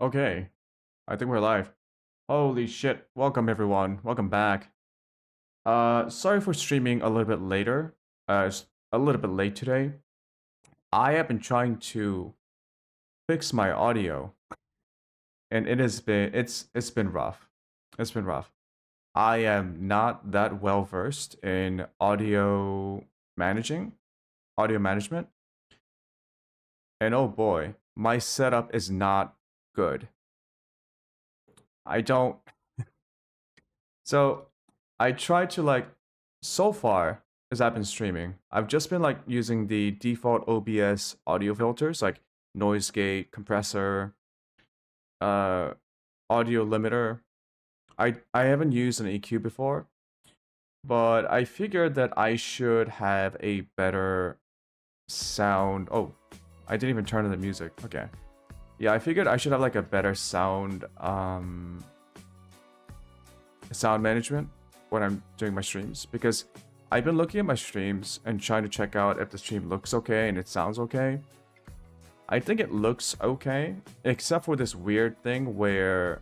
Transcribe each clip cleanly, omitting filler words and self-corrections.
Okay, I think we're live. Holy shit. Welcome everyone. Welcome back. Sorry for streaming a little bit later. It's a little bit late today. I have been trying to fix my audio and it's been rough. It's been rough. I am not that well versed in audio management. And oh boy, my setup is not good. I don't So I try to so far as I've been streaming, I've just been using the default OBS audio filters like noise gate, compressor, uh, audio limiter. I haven't used an EQ before, but I figured that I should have a better sound. Oh, I didn't even turn on the music. Okay. Yeah, I figured I should have a better sound management when I'm doing my streams, because I've been looking at my streams and trying to check out if the stream looks okay and it sounds okay. I think it looks okay, except for this weird thing where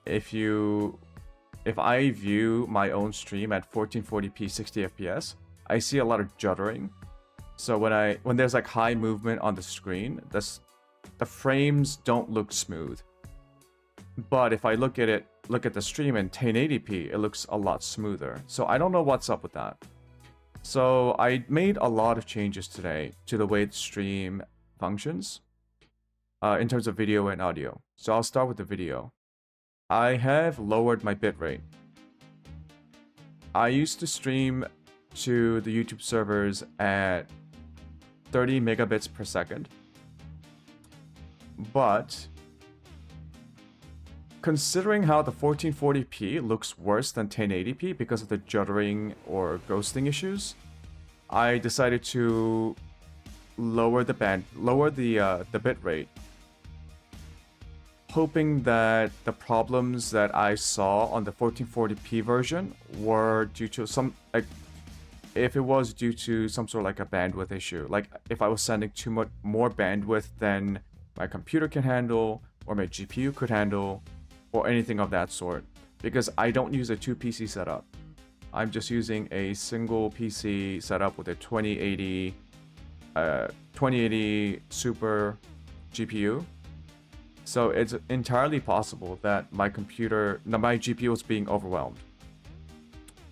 if I view my own stream at 1440p 60 fps, I see a lot of juddering. So when there's high movement on the screen, the frames don't look smooth. But if I look at the stream in 1080p, it looks a lot smoother. So I don't know what's up with that. So I made a lot of changes today to the way the stream functions in terms of video and audio. So I'll start with the video. I have lowered my bitrate. I used to stream to the YouTube servers at 30 megabits per second. But considering how the 1440p looks worse than 1080p because of the juddering or ghosting issues, I decided to lower the bitrate, hoping that the problems that I saw on the 1440p version were due to if it was due to some sort of a bandwidth issue, like if I was sending too much more bandwidth than my computer can handle or my GPU could handle, or anything of that sort, because I don't use a 2-PC setup. I'm just using a single PC setup with a 2080 Super GPU. So it's entirely possible that my GPU was being overwhelmed.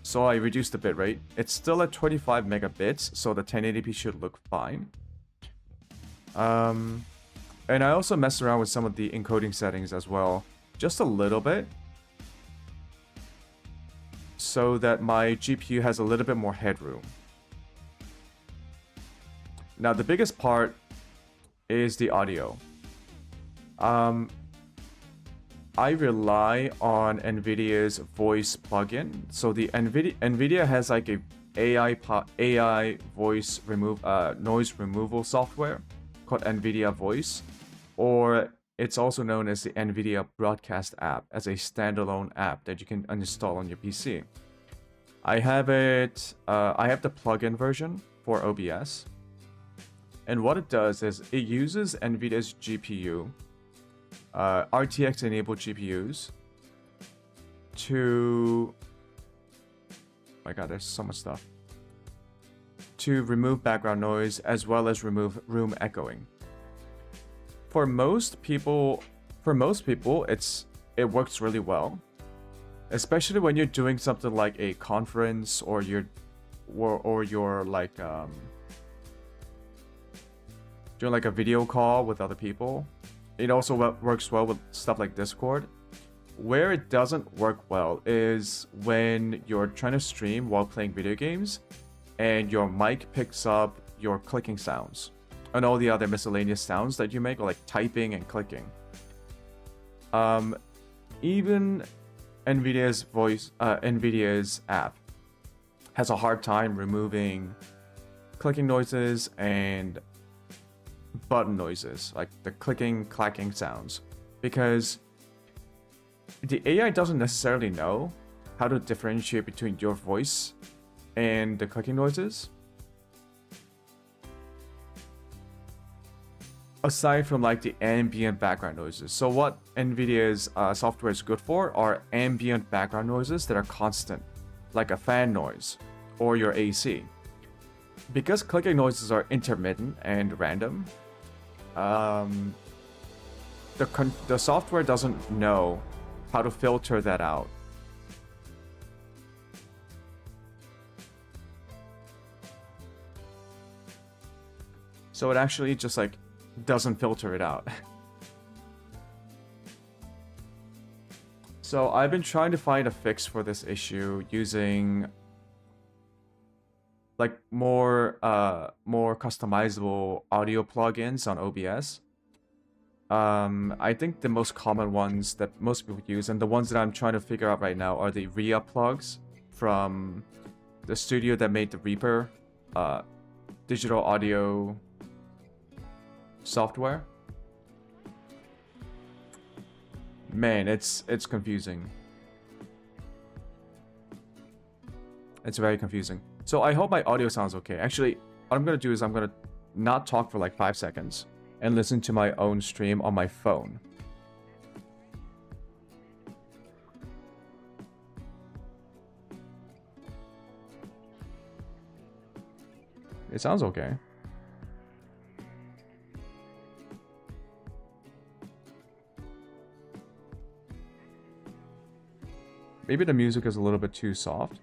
So I reduced the bitrate. It's still at 25 megabits, so the 1080p should look fine. And I also messed around with some of the encoding settings as well, just a little bit, so that my GPU has a little bit more headroom. Now the biggest part is the audio. I rely on NVIDIA's voice plugin. So the NVIDIA has a AI voice noise removal software called NVIDIA Voice, or it's also known as the NVIDIA Broadcast app, as a standalone app that you can install on your PC. I have it. I have the plugin version for OBS, and what it does is it uses NVIDIA's GPU, RTX-enabled GPUs, to... Oh my god, there's so much stuff. To remove background noise as well as remove room echoing. For most people, it works really well, especially when you're doing something like a conference or you're doing a video call with other people. It also works well with stuff like Discord. Where it doesn't work well is when you're trying to stream while playing video games and your mic picks up your clicking sounds and all the other miscellaneous sounds that you make, like typing and clicking. Even NVIDIA's app has a hard time removing clicking noises and button noises, like the clicking, clacking sounds, because the AI doesn't necessarily know how to differentiate between your voice and the clicking noises. aside from like the ambient background noises. So what NVIDIA's software is good for are ambient background noises that are constant, like a fan noise or your AC. Because clicking noises are intermittent and random, the software doesn't know how to filter that out. So it actually just like doesn't filter it out. So I've been trying to find a fix for this issue using like more customizable audio plugins on OBS. I think the most common ones that most people use, and the ones that I'm trying to figure out right now, are the RIA plugs from the studio that made the Reaper digital audio software. Man, it's confusing. It's very confusing. So I hope my audio sounds okay. Actually, what I'm gonna do is I'm gonna not talk for like 5 seconds and listen to my own stream on my phone. It sounds okay. Maybe the music is a little bit too soft.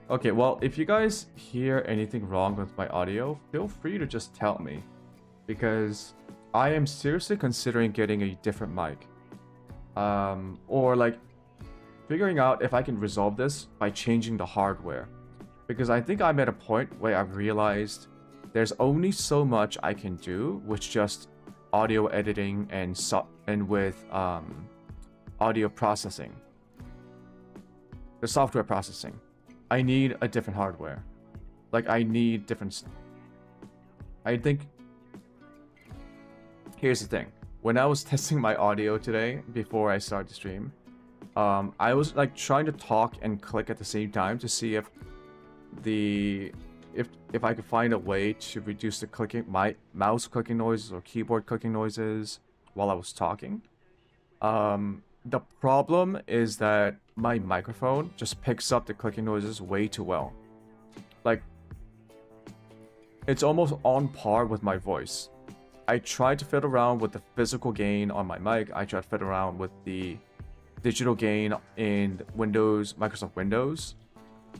Okay, well, if you guys hear anything wrong with my audio, feel free to just tell me. Because I am seriously considering getting a different mic. Or like figuring out if I can resolve this by changing the hardware. Because I think I'm at a point where I've realized there's only so much I can do with just audio editing and with audio processing. The software processing. I need a different hardware. Like I need different. I think. Here's the thing. When I was testing my audio today before I started the stream, I was like trying to talk and click at the same time to see if I could find a way to reduce the clicking, my mouse clicking noises or keyboard clicking noises while I was talking. The problem is that my microphone just picks up the clicking noises way too well. Like, it's almost on par with my voice. I tried to fiddle around with the physical gain on my mic. I tried to fiddle around with the digital gain in Windows, Microsoft Windows.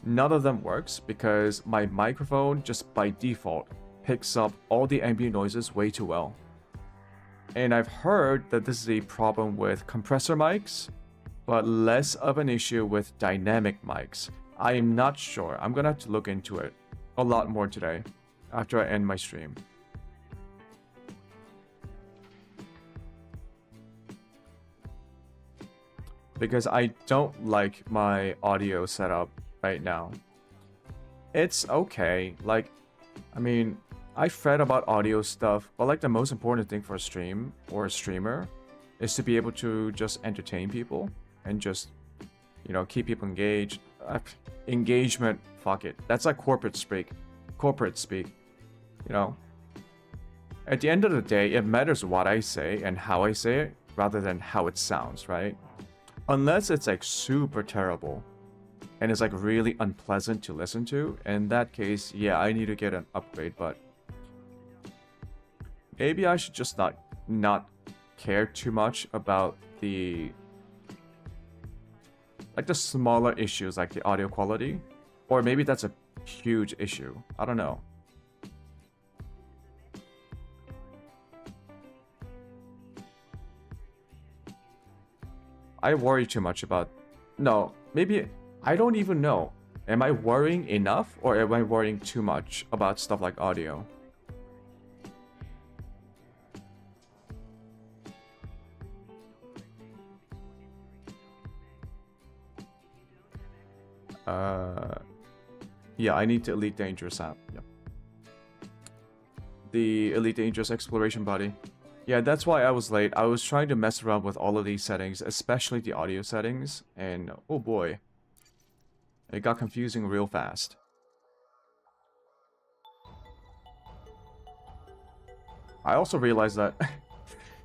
None of them works because my microphone just by default picks up all the ambient noises way too well. And I've heard that this is a problem with compressor mics, but less of an issue with dynamic mics. I am not sure. I'm gonna have to look into it a lot more today after I end my stream. Because I don't like my audio setup right now. It's okay. Like, I mean, I fret about audio stuff, but like the most important thing for a stream or a streamer is to be able to just entertain people and just, you know, keep people engaged. Engagement, fuck it. That's like corporate speak. Corporate speak, you know. At the end of the day, it matters what I say and how I say it rather than how it sounds, right? Unless it's like super terrible and it's like really unpleasant to listen to. In that case, yeah, I need to get an upgrade, but maybe I should just not care too much about the smaller issues like the audio quality, or maybe that's a huge issue. I don't know. I worry too much about... No, maybe... I don't even know. Am I worrying enough or am I worrying too much about stuff like audio? Yeah, I need the Elite Dangerous app. Yep. The Elite Dangerous Exploration Buddy. Yeah, that's why I was late. I was trying to mess around with all of these settings, especially the audio settings, and oh boy, it got confusing real fast. I also realized that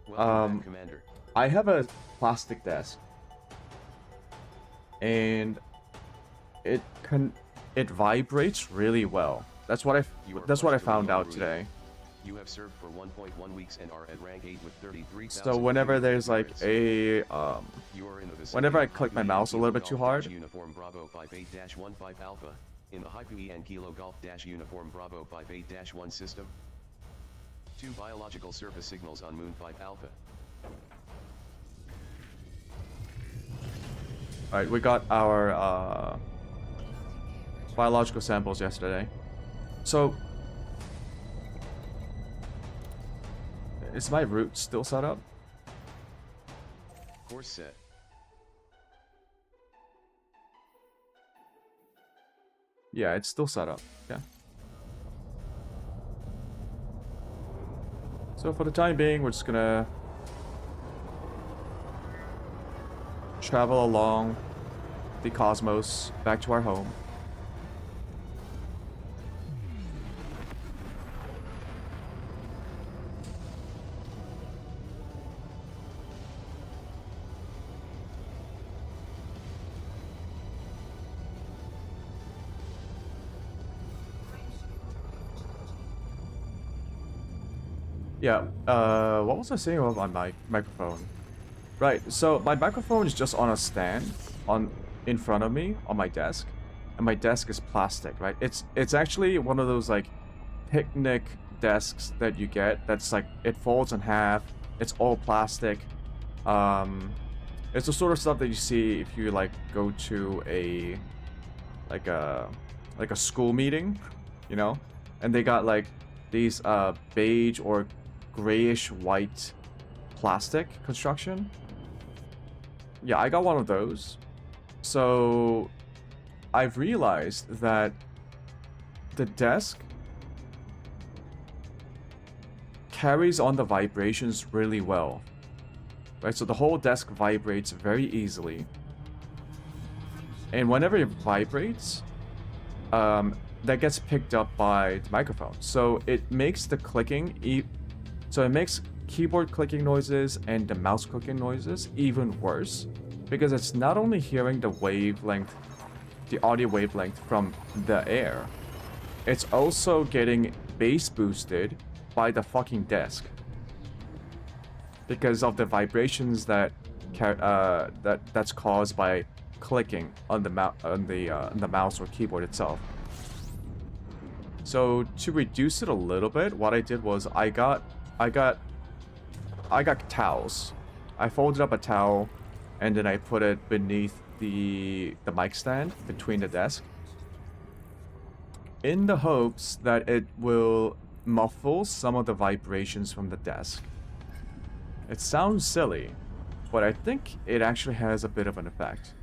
Commander. I have a plastic desk, and it vibrates really well. That's what I found out today. You have served for 1.1 weeks and are at rank 8 with 33,000. So whenever there's like a whenever I click my mouse a little bit too hard, Uniform Bravo 58-15 Alpha in the Hypui and Kilo Golf Uniform Bravo 58-1 system. 2 biological surface signals on Moon 5 Alpha. Alright, we got our biological samples yesterday. So is my route still set up? Course set. Yeah, it's still set up. Yeah. So for the time being, we're just gonna travel along the cosmos back to our home. Yeah, what was I saying about my microphone? Right, so my microphone is just on a stand in front of me on my desk, and my desk is plastic, right? It's actually one of those like picnic desks that you get that's like it folds in half. It's all plastic. It's the sort of stuff that you see if you like go to a school meeting, you know, and they got like these beige or grayish white plastic construction. Yeah, I got one of those. So I've realized that the desk carries on the vibrations really well, right? So the whole desk vibrates very easily, and whenever it vibrates, that gets picked up by the microphone. So it makes the clicking, so it makes keyboard clicking noises and the mouse clicking noises even worse, because it's not only hearing the wavelength, the audio wavelength from the air, it's also getting bass boosted by the fucking desk because of the vibrations that's caused by clicking on the mouse or keyboard itself. So to reduce it a little bit, what I did was I got towels. I folded up a towel, and then I put it beneath the mic stand between the desk, in the hopes that it will muffle some of the vibrations from the desk. It sounds silly, but I think it actually has a bit of an effect.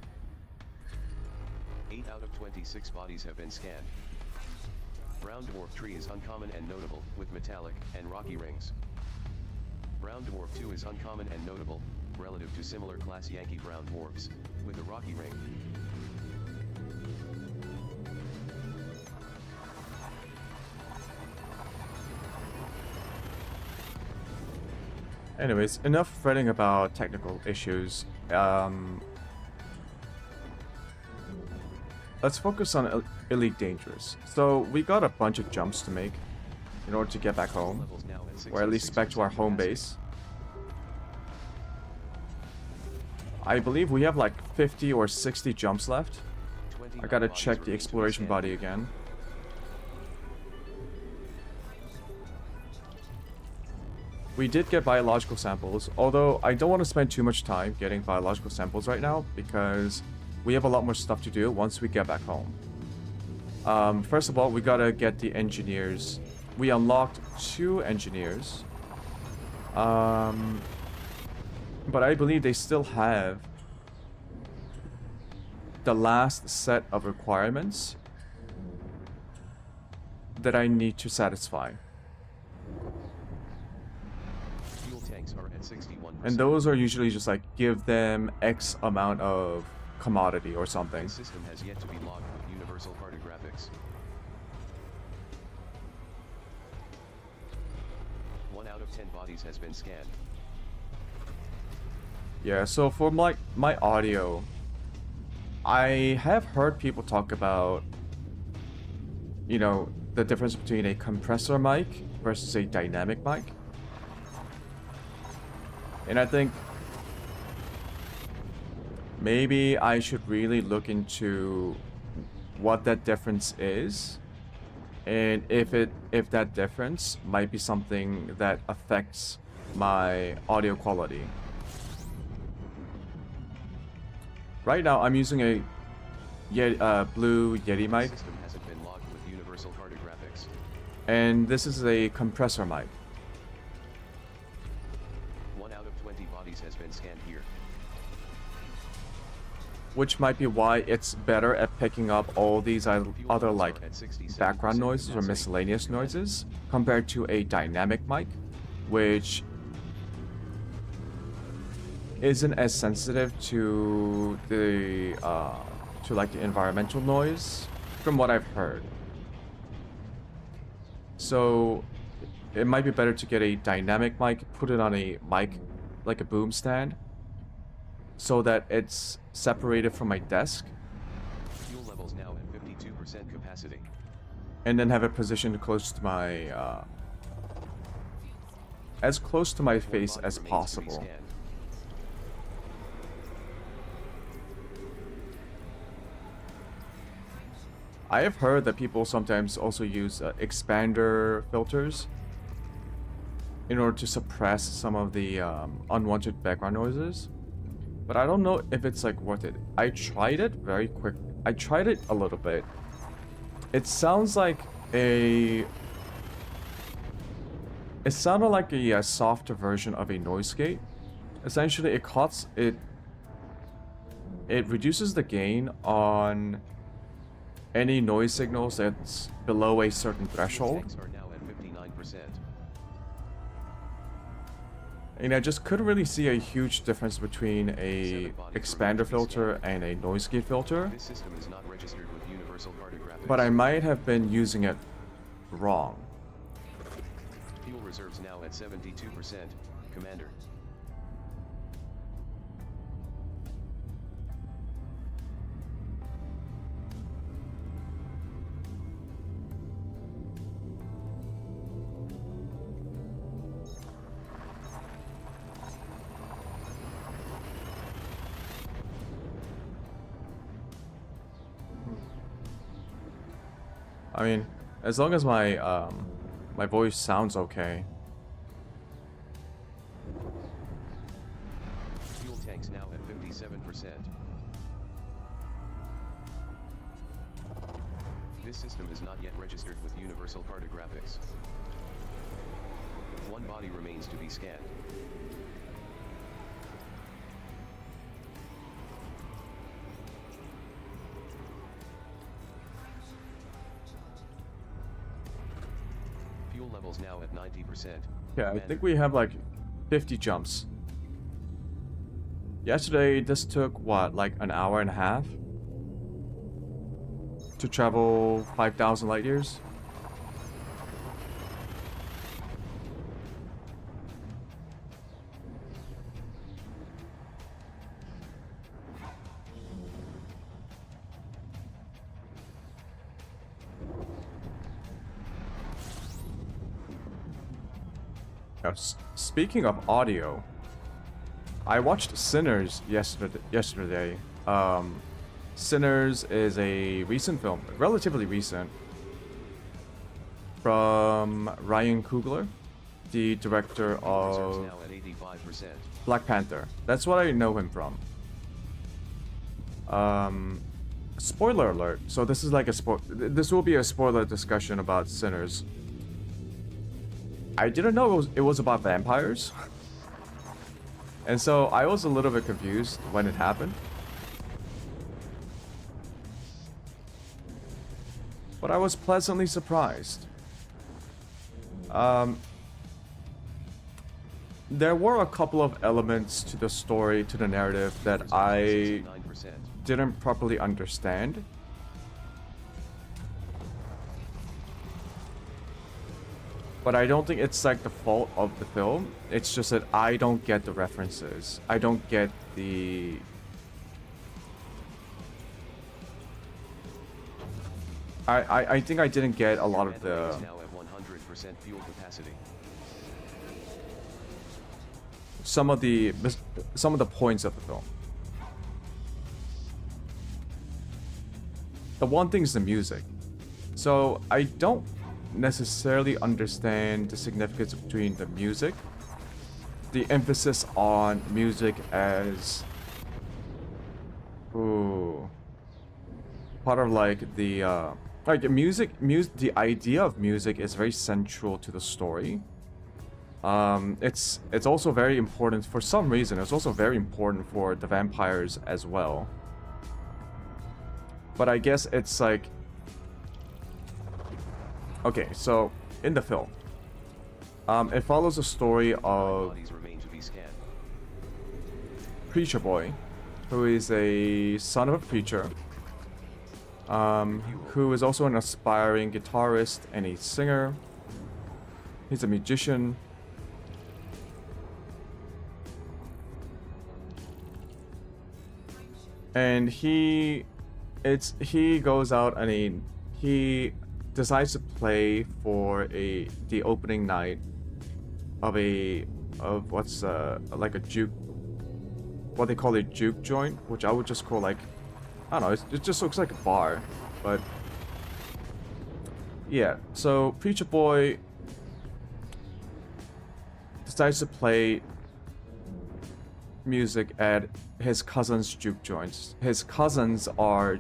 8 out of 26 bodies have been scanned. Brown dwarf tree is uncommon and notable, with metallic and rocky rings. Brown dwarf 2 is uncommon and notable, relative to similar class Yankee brown dwarfs, with a rocky ring. Anyways, enough fretting about technical issues. Let's focus on Elite Dangerous. So we got a bunch of jumps to make in order to get back home, or at least back to our home base. I believe we have like 50 or 60 jumps left. I gotta check the exploration body again. We did get biological samples, although I don't want to spend too much time getting biological samples right now because we have a lot more stuff to do once we get back home. First of all, we gotta get the engineers. We unlocked 2 engineers. But I believe they still have the last set of requirements that I need to satisfy. Fuel tanks are at 61%. And those are usually just like give them X amount of commodity or something. This system has yet to be logged with universal cartographics. 1 out of 10 bodies has been scanned. Yeah, so for my audio, I have heard people talk about, you know, the difference between a compressor mic versus a dynamic mic. And I think maybe I should really look into what that difference is, and if that difference might be something that affects my audio quality. Right now, I'm using a Blue Yeti mic, The system hasn't been logged with universal cartographics. and this is a compressor mic. 1 out of 20 bodies has been scanned here. Which might be why it's better at picking up all these other like background noises or miscellaneous noises compared to a dynamic mic, which isn't as sensitive to the like the environmental noise, from what I've heard. So it might be better to get a dynamic mic, put it on a mic like a boom stand, so that it's separated from my desk, Fuel levels now at 52% capacity. and then have it positioned close to my as close to my face as possible. I have heard that people sometimes also use expander filters in order to suppress some of the unwanted background noises, but I don't know if it's like worth it. I tried it very quick. I tried it a little bit. It sounds like it sounded like a softer version of a noise gate. Essentially, it reduces the gain on any noise signals that's below a certain threshold. Tanks are now at 59%. And I just couldn't really see a huge difference between a expander filter and a noise gate filter, This system is not registered with universal cartographics. but I might have been using it wrong. Fuel reserves now at 72%. Commander. I mean, as long as my my voice sounds okay. Fuel tanks now at 57%. This system is not yet registered with universal cartographics. 1 body remains to be scanned. Fuel levels now at 90%. Yeah, I think we have like 50 jumps. Yesterday, this took what, like an hour and a half to travel 5,000 light years. Now, speaking of audio, I watched Sinners yesterday. Sinners is a recent film, relatively recent, from Ryan Coogler, the director Reserves of now at 85%. Black Panther. That's what I know him from. Spoiler alert. So this is like this will be a spoiler discussion about Sinners. I didn't know it was about vampires. And so I was a little bit confused when it happened. But I was pleasantly surprised. There were a couple of elements to the story, to the narrative, that I 69%. didn't properly understand. But I don't think it's like the fault of the film. It's just that I don't get the references. I don't get the... I think I didn't get a lot of the... Is now at 100% fuel capacity. some of the points of the film. The one thing is the music. So I don't necessarily understand the significance between the music, the emphasis on music as part of like the the idea of music is very central to the story. It's also very important for some reason. It's also very important for the vampires as well. But I guess it's like, okay, so in the film, it follows a story of Bodies remain to be scanned. Preacher Boy, who is a son of a preacher, who is also an aspiring guitarist and a singer. He's a musician. And he goes out and he decides to play for the opening night of what's like a juke, what they call a juke joint, which I would just call like, I don't know, it just looks like a bar, but yeah. So Preacher Boy decides to play music at his cousin's juke joints. His cousins are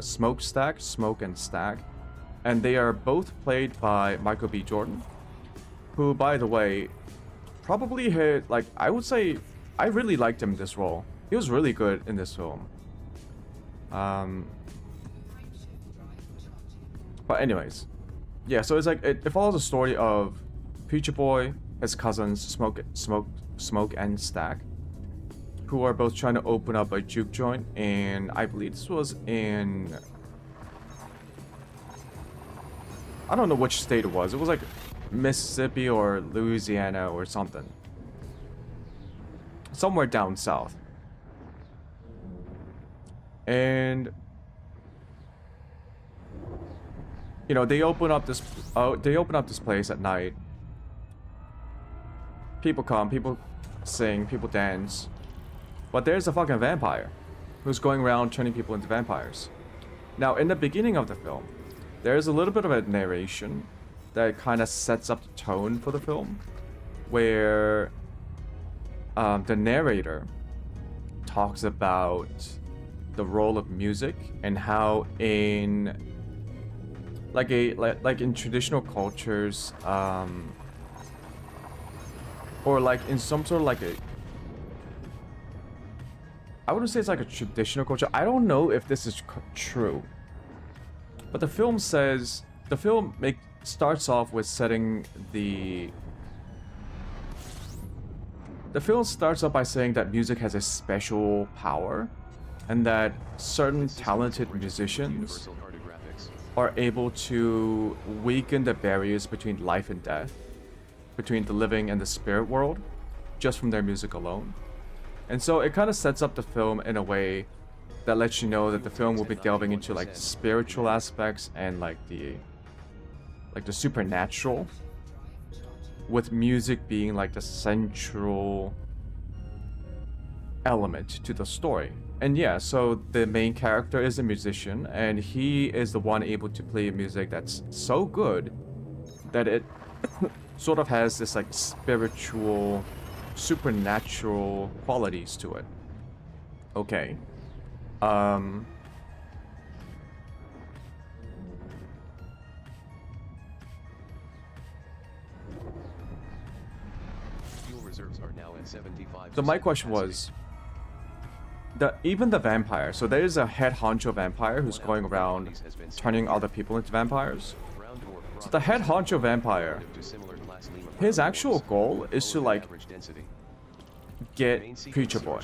Smoke and Stack, and they are both played by Michael B. Jordan, who, by the way, probably hit, like, I would say I really liked him in this role. He was really good in this film. But anyways, yeah. So it's like it follows the story of Preacher Boy, his cousins Smoke and Stack, who are both trying to open up a juke joint, and I believe this was in, I don't know which state it was. It was like Mississippi or Louisiana or something. Somewhere down south. And you know, they open up this place at night. People come, people sing, people dance. But there's a fucking vampire who's going around turning people into vampires. Now, in the beginning of the film, there's a little bit of a narration that kind of sets up the tone for the film, where the narrator talks about the role of music and how in like in traditional cultures, or like in some sort of like a, I wouldn't say it's like a traditional culture. I don't know if this is true, but the film starts off with setting the film starts off by saying that music has a special power, and that certain talented musicians are able to weaken the barriers between life and death, between the living and the spirit world, just from their music alone. And so it kind of sets up the film in a way that lets you know that the film will be delving into like spiritual aspects and like the supernatural, with music being like the central element to the story. And yeah, so the main character is a musician, and he is the one able to play music that's so good that it sort of has this like spiritual, supernatural qualities to it. Okay. Fuel reserves are now at 75%. So my question was, even the vampire, so there is a head honcho vampire who's going around turning other people into vampires. So the head honcho vampire, his actual goal is to like get Preacher Boy.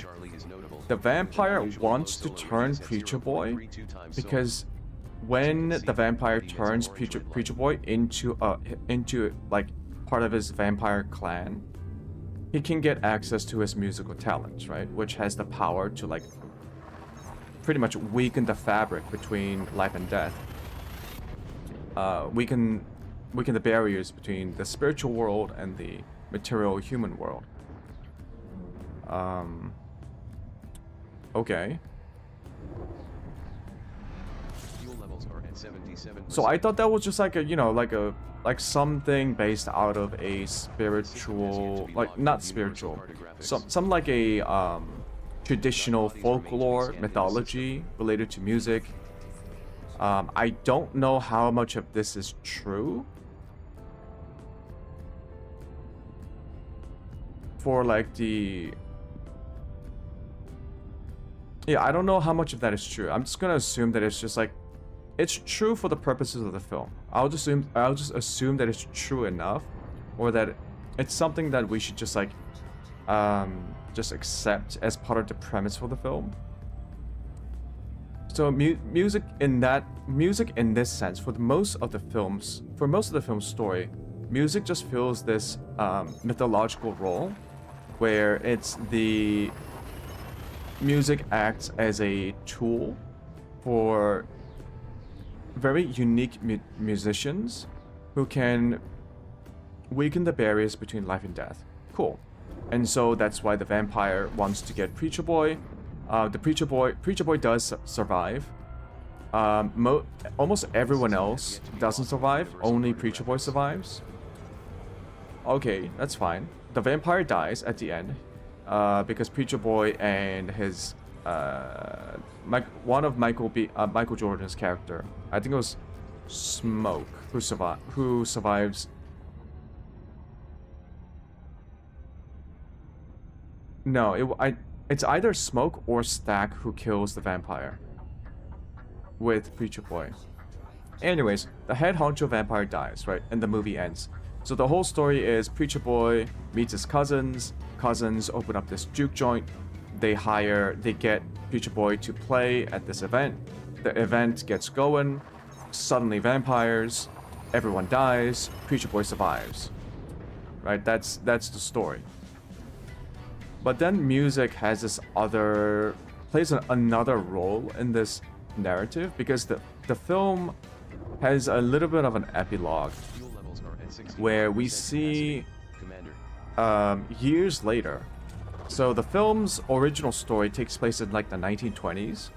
The vampire wants to turn Preacher Boy because when the vampire turns Preacher Boy into like part of his vampire clan, he can get access to his musical talents, right? Which has the power to like pretty much weaken the fabric between life and death. Weaken the barriers between the spiritual world and the material human world. Okay. So I thought that was just like a, you know, like something based out of a spiritual, like not spiritual, some like a traditional folklore mythology related to music. I don't know how much of this is true. For like the... Yeah, I don't know how much of that is true. I'm just gonna assume that it's just like... It's true for the purposes of the film. I'll just assume that it's true enough. Or that it's something that we should just like... just accept as part of the premise for the film. So music in this sense, for most of the film's story, music just fills this mythological role, where it's the music acts as a tool for very unique musicians who can weaken the barriers between life and death. Cool. And so that's why the vampire wants to get Preacher Boy. The Preacher Boy does survive. Almost everyone else doesn't survive. Only Preacher Boy survives. Okay, that's fine. The vampire dies at the end, because Preacher Boy and his one of Michael Jordan's character, I think it was Smoke, who survives. No, it's either Smoke or Stack who kills the vampire with Preacher Boy. Anyways, the head honcho vampire dies, right? And the movie ends. So the whole story is Preacher Boy meets his cousins. Cousins open up this juke joint. They get Preacher Boy to play at this event. The event gets going. Suddenly vampires. Everyone dies. Preacher Boy survives. Right? That's the story. But then music has this plays another role in this narrative, because the film has a little bit of an epilogue where we see years later. So the film's original story takes place in like the 1920s.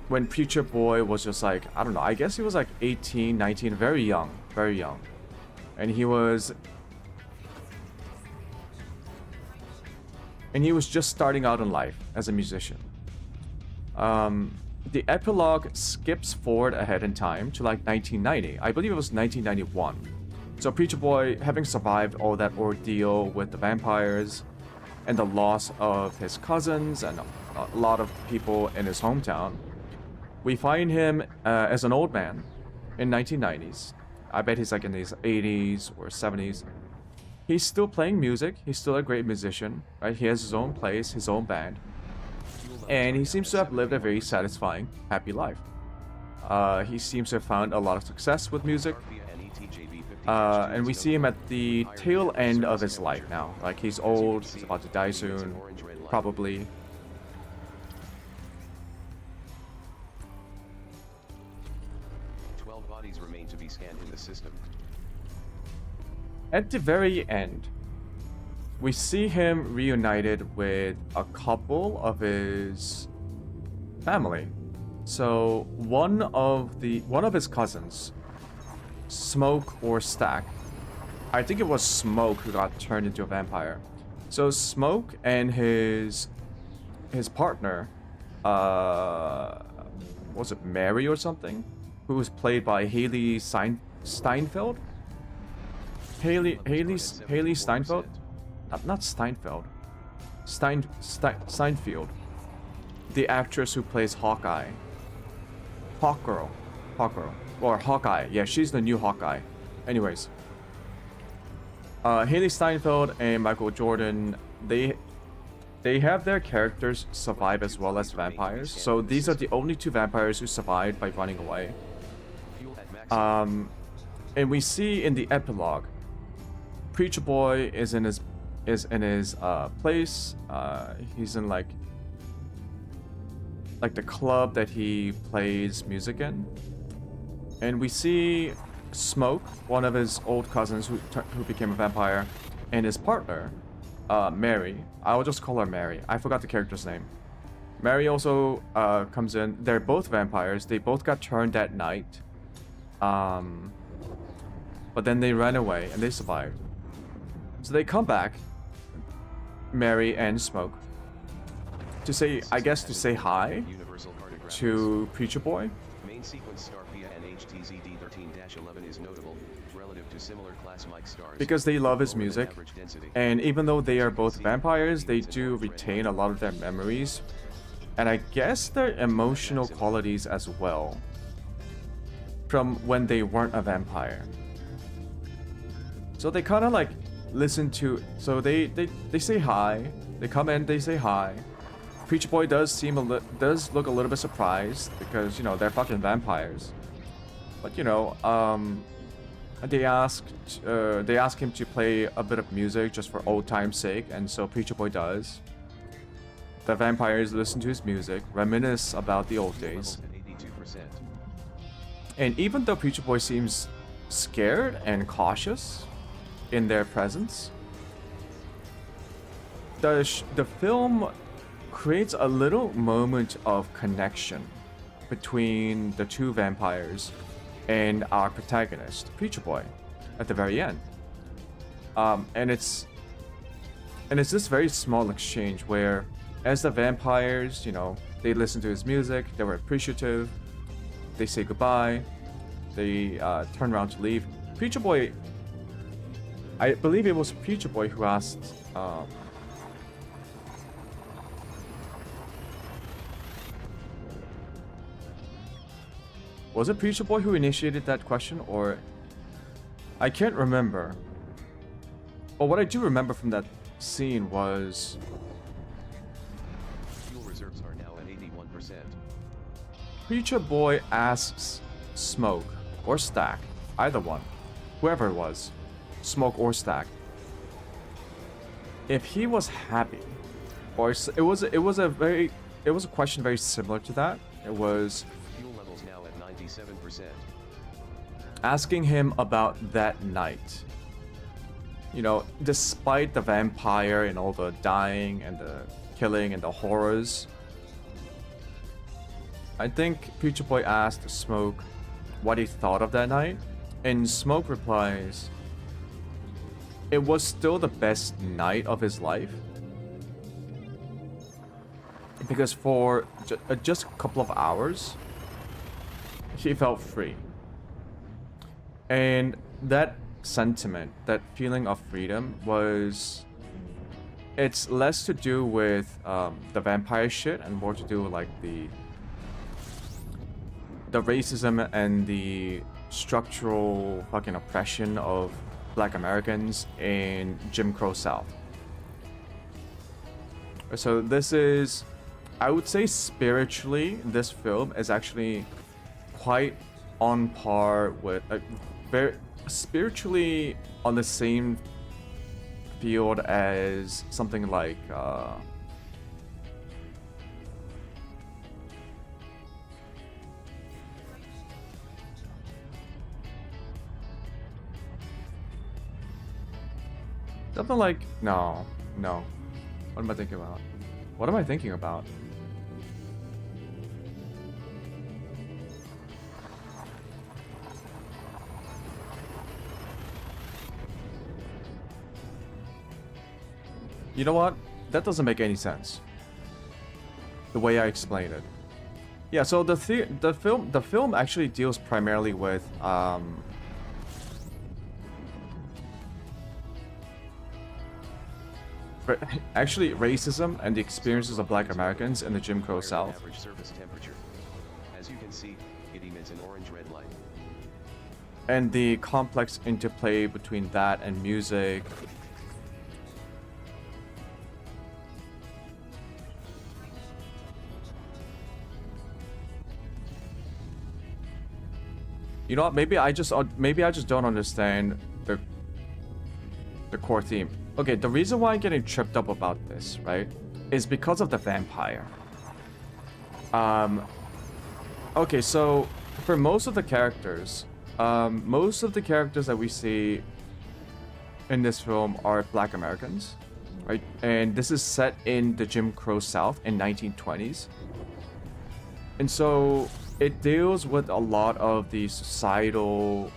When Preacher Boy was just like, I don't know, I guess he was like 18, 19, very young. And he was just starting out in life as a musician. The epilogue skips forward ahead in time to like 1990. I believe it was 1991. So Preacher Boy, having survived all that ordeal with the vampires and the loss of his cousins and a lot of people in his hometown, we find him as an old man in 1990s. I bet he's like in his 80s or 70s. He's still playing music. He's still a great musician, right? He has his own place, his own band. And he seems to have lived a very satisfying, happy life. He seems to have found a lot of success with music. And we see him at the tail end of his life now. Like, he's old, he's about to die soon, probably. Bodies remain to be scanned in the system. At the very end, we see him reunited with a couple of his family. So one of his cousins, Smoke or Stack, I think it was Smoke who got turned into a vampire. So Smoke and his partner, was it Mary or something, who was played by Haley Steinfeld? Haley Steinfeld? Not Steinfeld. Steinfeld. The actress who plays Hawkeye. Hawkgirl. Hawkgirl. Or Hawkeye. Yeah, she's the new Hawkeye. Anyways. Haley Steinfeld and Michael Jordan, they have their characters survive as well as vampires. So these are the only two vampires who survived by running away. And we see in the epilogue, Preacher Boy is in his place. He's in like the club that he plays music in, and we see Smoke, one of his old cousins who became a vampire, and his partner, Mary. I will just call her Mary. I forgot the character's name. Mary also comes in. They're both vampires. They both got turned that night. But then they ran away and they survived. So they come back, Mary and Smoke, to say, I guess, to say hi to Preacher Boy. Main sequence star Pia and HTZD13-11 is notable relative to similar class Mike stars because they love his music, and even though they are both vampires, they do retain a lot of their memories, and I guess their emotional qualities as well from when they weren't a vampire. So they kind of like listen to, so they say hi, they come in, they say hi. Preacher Boy does look a little bit surprised because, you know, they're fucking vampires. But, you know, they ask him to play a bit of music just for old time's sake, and so Preacher Boy does. The vampires listen to his music, reminisce about the old days. And even though Preacher Boy seems scared and cautious in their presence, the film creates a little moment of connection between the two vampires and our protagonist, Preacher Boy, at the very end. And it's this very small exchange where, as the vampires, you know, they listen to his music, they were appreciative, they say goodbye, they turn around to leave. Preacher Boy, I believe it was Preacher Boy who asked, was it Preacher Boy who initiated that question, or I can't remember. But what I do remember from that scene was fuel reserves are now at 81%. Preacher Boy asks Smoke or Stack, either one, whoever it was, Smoke or Stack, if he was happy, or it was a question very similar to that. It was Fuel levels now at 97%. asking him about that night. You know, despite the vampire and all the dying and the killing and the horrors, I think Preacher Boy asked Smoke what he thought of that night, and Smoke replies, it was still the best night of his life, because for just a couple of hours, he felt free. And that sentiment, that feeling of freedom it's less to do with the vampire shit and more to do with like the racism and the structural fucking oppression of Black Americans in Jim Crow South. So this is, I would say spiritually, this film is actually quite on par with, very spiritually on the same field as something like something like no. What am I thinking about? What am I thinking about? You know what? That doesn't make any sense. The way I explain it. Yeah, so the film actually deals primarily with actually racism and the experiences of Black Americans in the Jim Crow South. Average surface temperature. As you can see, spaghetti mints and orange red light. And the complex interplay between that and music. You know what? Maybe I just don't understand the core theme. Okay, the reason why I'm getting tripped up about this, right, is because of the vampire. Okay, so for most of the characters that we see in this film are Black Americans, right? And this is set in the Jim Crow South in 1920s. And so it deals with a lot of the societal...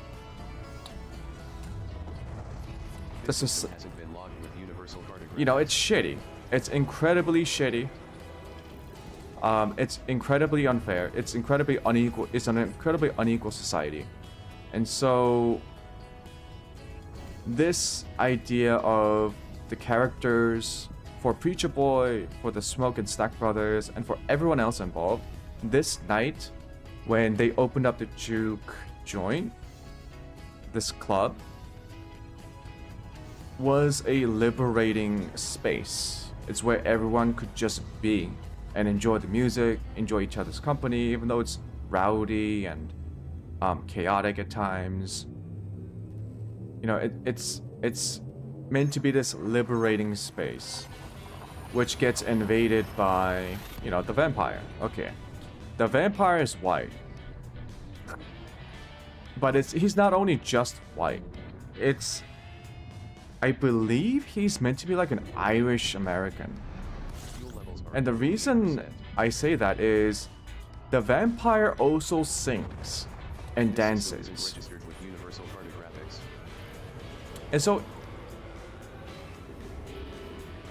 You know, it's shitty. It's incredibly shitty. It's incredibly unfair. It's incredibly unequal. It's an incredibly unequal society. And so this idea of the characters for Preacher Boy, for the Smoke and Stack Brothers, and for everyone else involved, this night when they opened up the Juke joint, this club, was a liberating space. It's where everyone could just be and enjoy the music, enjoy each other's company, even though it's rowdy and chaotic at times. You know, it's meant to be this liberating space, which gets invaded by, you know, the vampire. Okay, the vampire is white, but he's not only just white. I believe he's meant to be like an Irish American. And the reason I say that is the vampire also sings and dances. And so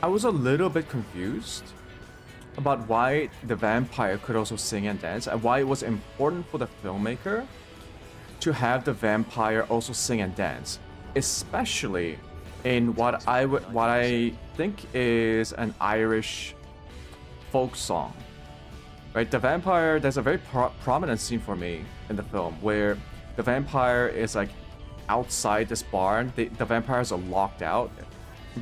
I was a little bit confused about why the vampire could also sing and dance, and why it was important for the filmmaker to have the vampire also sing and dance, especially in what I think is an Irish folk song, right? The vampire, there's a very prominent scene for me in the film where the vampire is like outside this barn. The vampires are locked out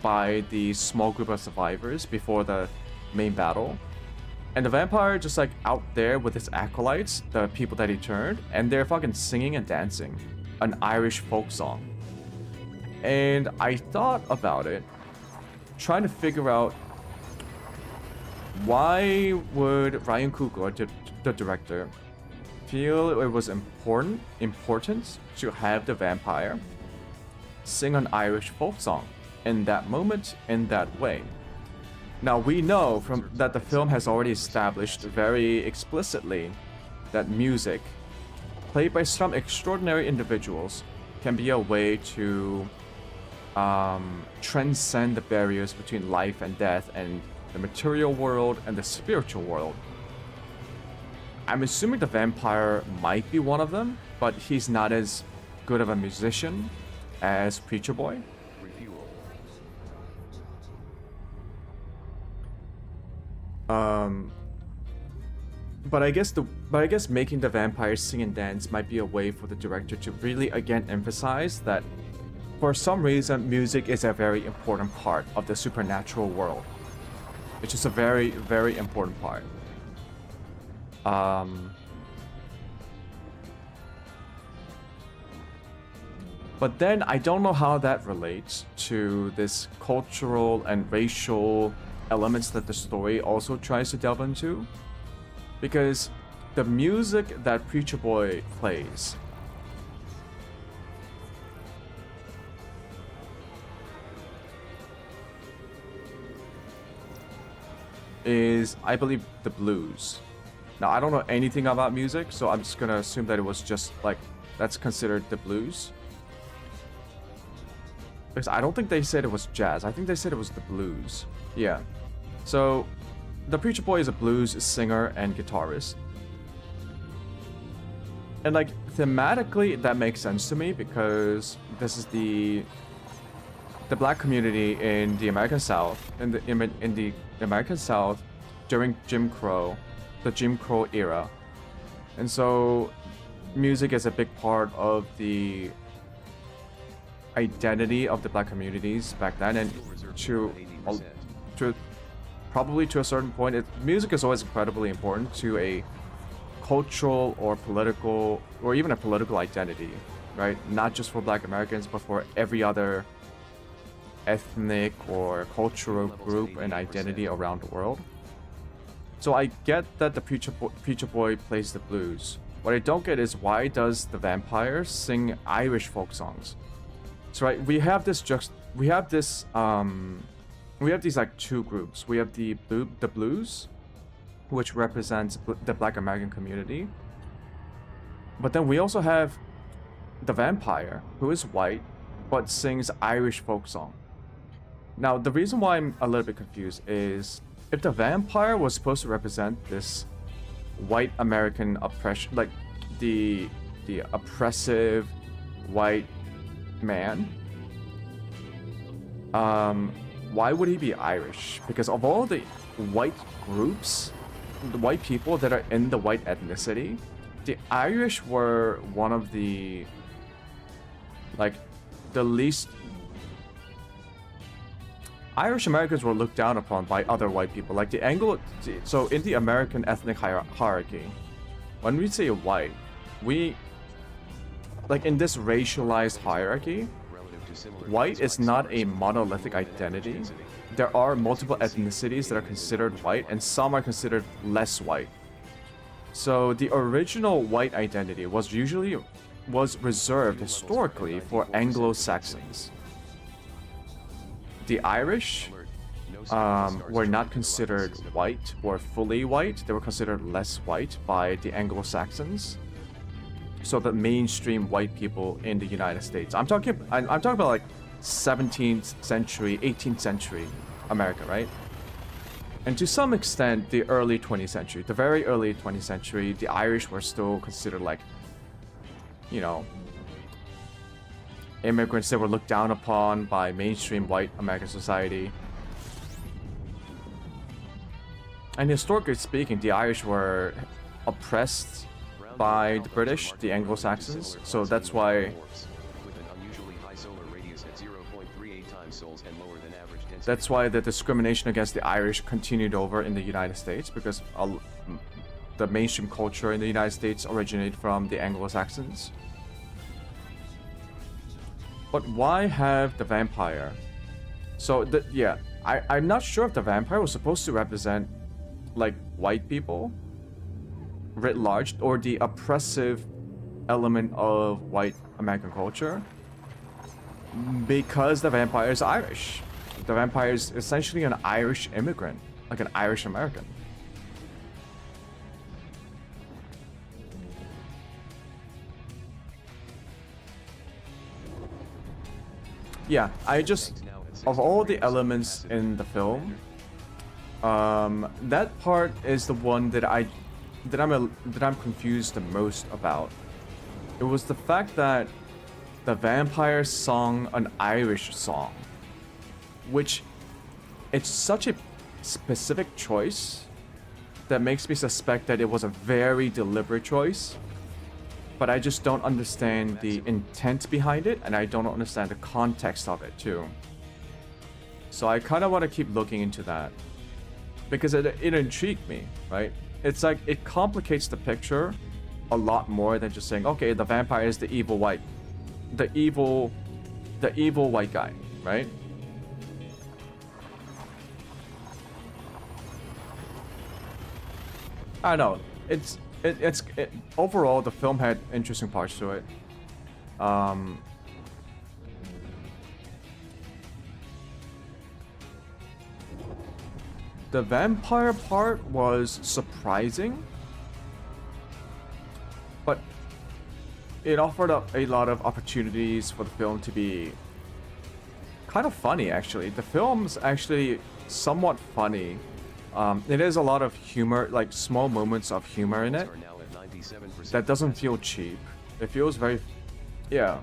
by the small group of survivors before the main battle, and the vampire just like out there with his acolytes, the people that he turned, and they're fucking singing and dancing an Irish folk song. And I thought about it, trying to figure out why would Ryan Coogler, the director, feel it was important to have the vampire sing an Irish folk song in that moment, in that way. Now we know that the film has already established very explicitly that music, played by some extraordinary individuals, can be a way to transcend the barriers between life and death and the material world and the spiritual world. I'm assuming the vampire might be one of them, but he's not as good of a musician as Preacher Boy. But I guess making the vampire sing and dance might be a way for the director to really again emphasize that for some reason music is a very important part of the supernatural world. It's just a very, very important part. But then I don't know how that relates to this cultural and racial elements that the story also tries to delve into. Because the music that Preacher Boy plays is, I believe, the blues. Now, I don't know anything about music, so I'm just gonna assume that it was just like, that's considered the blues. Because I don't think they said it was jazz. I think they said it was the blues. Yeah. So, the Preacher Boy is a blues singer and guitarist. And like, thematically, that makes sense to me because this is the black community in the American South, in the American South during Jim Crow, the Jim Crow era. And so music is a big part of the identity of the black communities back then, and to probably to a certain point, music is always incredibly important to a cultural or political or even a political identity, right? Not just for black Americans, but for every other ethnic or cultural group and identity around the world. So I get that the Preacher Boy plays the blues. What I don't get is, why does the vampire sing Irish folk songs? So right, we have these like two groups. We have the blues, which represents the black American community. But then we also have the vampire, who is white, but sings Irish folk song. Now, the reason why I'm a little bit confused is, if the vampire was supposed to represent this white American oppression, like the oppressive white man, why would he be Irish? Because of all the white groups, the white people that are in the white ethnicity, the Irish were one of the, like, the least. Irish Americans were looked down upon by other white people, like the Anglo. So in the American ethnic hierarchy, when we say white, we, like, in this racialized hierarchy, white is not a monolithic identity. There are multiple ethnicities that are considered white, and some are considered less white. So the original white identity was reserved historically for Anglo-Saxons. The Irish were not considered white or fully white. They were considered less white by the Anglo-Saxons. So the mainstream white people in the United States. I'm talking about like 17th century, 18th century America, right? And to some extent, the early 20th century, the very early 20th century, the Irish were still considered, like, you know, immigrants that were looked down upon by mainstream white American society. And historically speaking, the Irish were oppressed by the British, the Anglo-Saxons, so that's why the discrimination against the Irish continued over in the United States, because the mainstream culture in the United States originated from the Anglo-Saxons. But why have the vampire? So I'm not sure if the vampire was supposed to represent, like, white people writ large, or the oppressive element of white American culture, because the vampire is Irish. The vampire is essentially an Irish immigrant, like an Irish American. Yeah, of all the elements in the film, that part is the one that I'm confused the most about. It was the fact that the vampire sung an Irish song, which, it's such a specific choice that makes me suspect that it was a very deliberate choice. But I just don't understand the intent behind it, and I don't understand the context of it too. So I kind of want to keep looking into that, because it intrigued me, right? It's like, it complicates the picture a lot more than just saying, okay, the vampire is the evil white guy, right? I don't know. Overall, the film had interesting parts to it. The vampire part was surprising, but it offered up a lot of opportunities for the film to be kind of funny, actually. The film's actually somewhat funny. It is a lot of humor, like small moments of humor in it. That doesn't feel cheap. It feels very, yeah.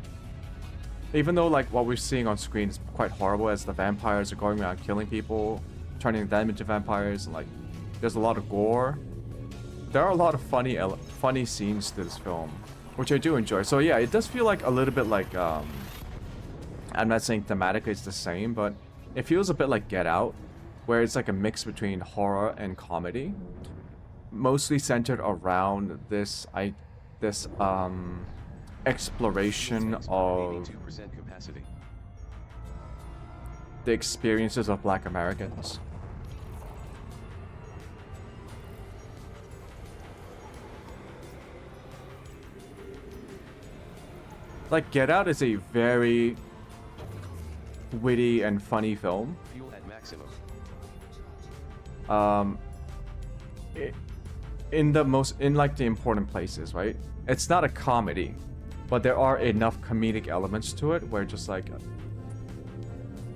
Even though, like, what we're seeing on screen is quite horrible, as the vampires are going around killing people, turning them into vampires, and, like, there's a lot of gore. There are a lot of funny scenes to this film. which I do enjoy. So yeah, it does feel like a little bit like I'm not saying thematically it's the same, but it feels a bit like Get Out, where it's like a mix between horror and comedy, mostly centered around this exploration of the experiences of Black Americans. Like, Get Out is a very witty and funny film. Fuel at maximum. In like the important places, right? It's not a comedy, but there are enough comedic elements to it where just like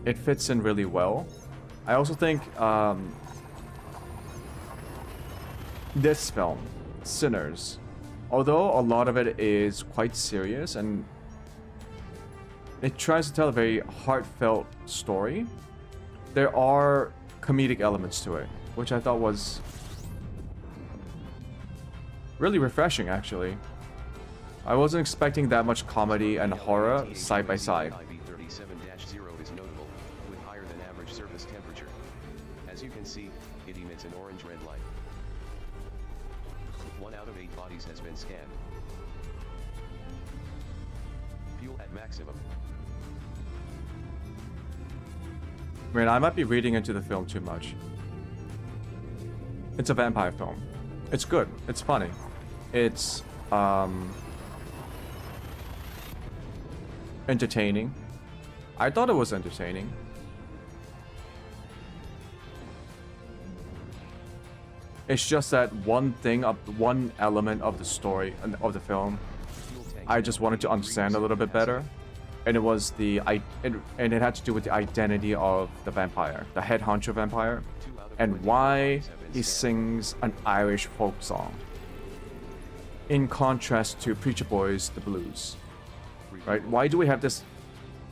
it fits in really well. I also think this film, Sinners, although a lot of it is quite serious and it tries to tell a very heartfelt story, there are comedic elements to it, which I thought was really refreshing, actually. I wasn't expecting that much comedy and horror side by side. IV37-0 is notable, with higher than average surface temperature. As you can see, it emits an orange-red light. 1 out of 8 bodies has been scanned. Fuel at maximum. I mean, I might be reading into the film too much. It's a vampire film. It's good. It's funny. It's entertaining. I thought it was entertaining. It's just that one element of the story of the film I just wanted to understand a little bit better, and it was and it had to do with the identity of the vampire, the head honcho vampire, and why he sings an Irish folk song in contrast to Preacher Boys The Blues. Right? Why do we have this?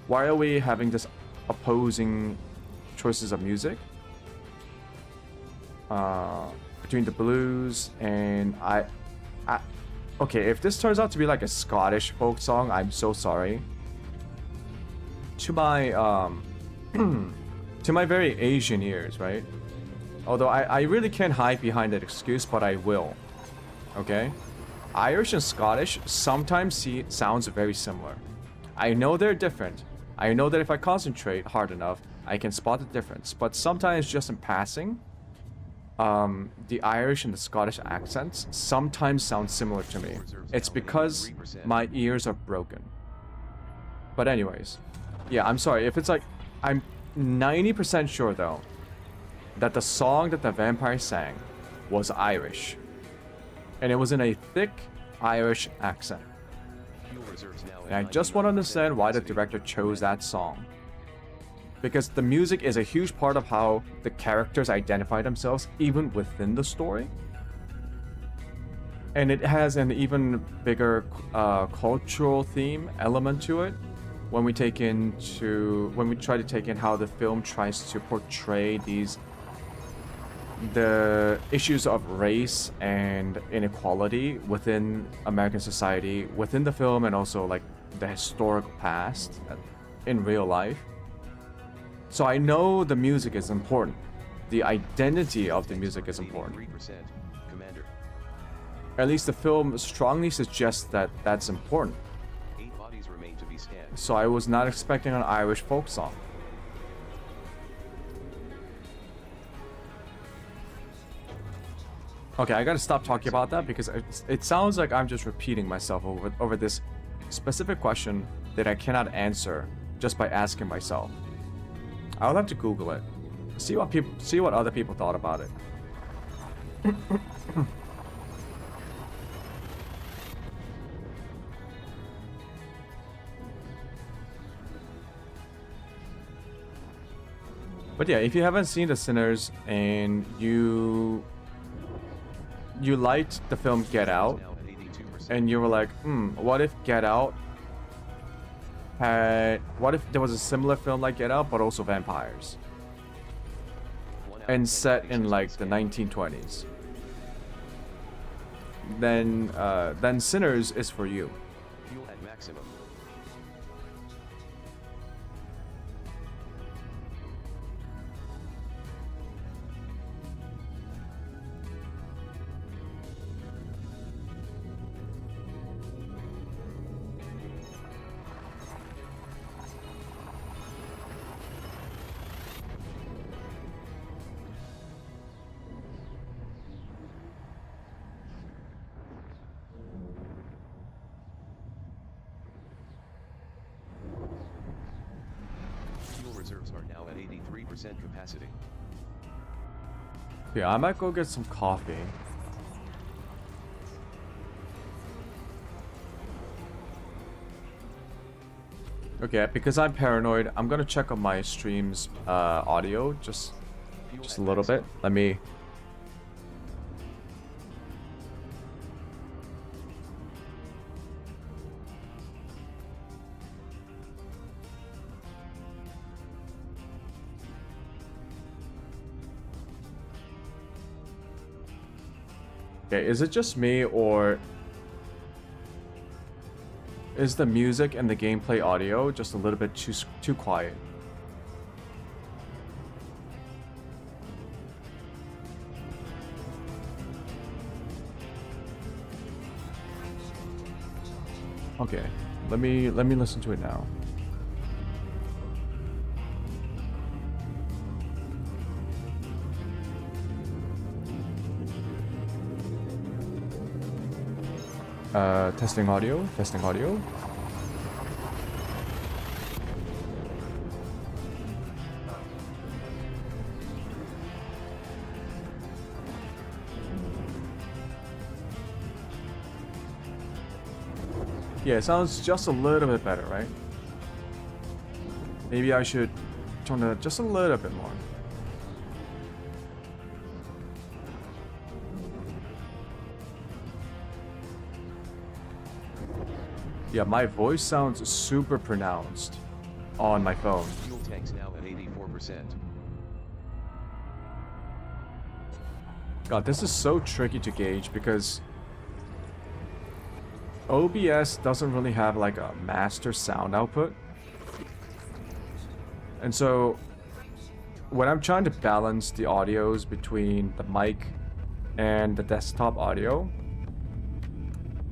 Why are we having this opposing choices of music between the blues and okay, if this turns out to be like a Scottish folk song, I'm so sorry. To my to my very Asian ears, right? Although I really can't hide behind that excuse, but I will. Okay? Irish and Scottish sometimes sounds very similar. I know they're different. I know that if I concentrate hard enough, I can spot the difference. But sometimes, just in passing, the Irish and the Scottish accents sometimes sound similar to me. It's because my ears are broken. But anyways, yeah, I'm sorry. If it's like, I'm 90% sure though, that the song that the vampire sang was Irish. And it was in a thick Irish accent. And I just want to understand why the director chose that song. Because the music is a huge part of how the characters identify themselves, even within the story. And it has an even bigger cultural theme element to it when we try to take in how the film tries to portray the issues of race and inequality within American society, within the film, and also like the historical past in real life. So I know the music is important. The identity of the music is important. At least the film strongly suggests that that's important. So I was not expecting an Irish folk song. Okay, I gotta stop talking about that because it sounds like I'm just repeating myself over this specific question that I cannot answer just by asking myself. I'll have to Google it. See what other people thought about it. But yeah, if you haven't seen The Sinners and you liked the film Get Out, and you were like, what if Get Out what if there was a similar film like Get Out, but also vampires? And set in like the 1920s. then Sinners is for you. Fuel at maximum. Reserves are now at 83% capacity. Yeah, I might go get some coffee. Okay, because I'm paranoid, I'm gonna check on my stream's audio just a little bit. Let me. Okay, is it just me, or is the music and the gameplay audio just a little bit too quiet? Okay, let me listen to it now. Testing audio, testing audio. Yeah, it sounds just a little bit better, right? Maybe I should turn it just a little bit more. Yeah, my voice sounds super pronounced on my phone. Fuel tanks now at 84%. God, this is so tricky to gauge because OBS doesn't really have like a master sound output. And so when I'm trying to balance the audios between the mic and the desktop audio,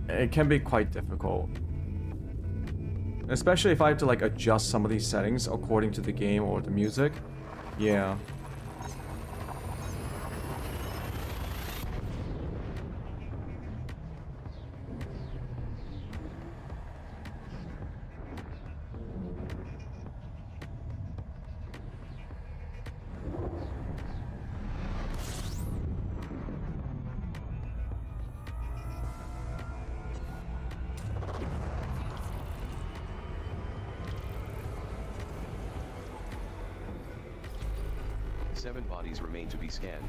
it can be quite difficult. Especially if I have to like adjust some of these settings according to the game or the music. Yeah. Seven bodies remain to be scanned.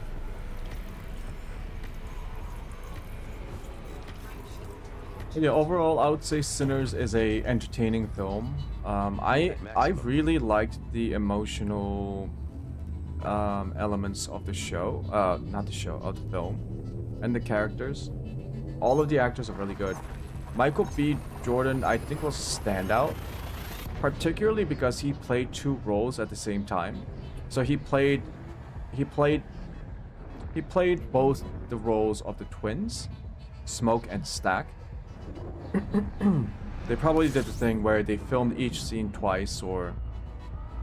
Yeah, overall, I would say Sinners is a entertaining film. I really liked the emotional elements of the show, not the show, of the film, and the characters. All of the actors are really good. Michael B. Jordan, I think, was a standout, particularly because he played two roles at the same time. So he played both the roles of the twins, Smoke and Stack. They probably did the thing where they filmed each scene twice, or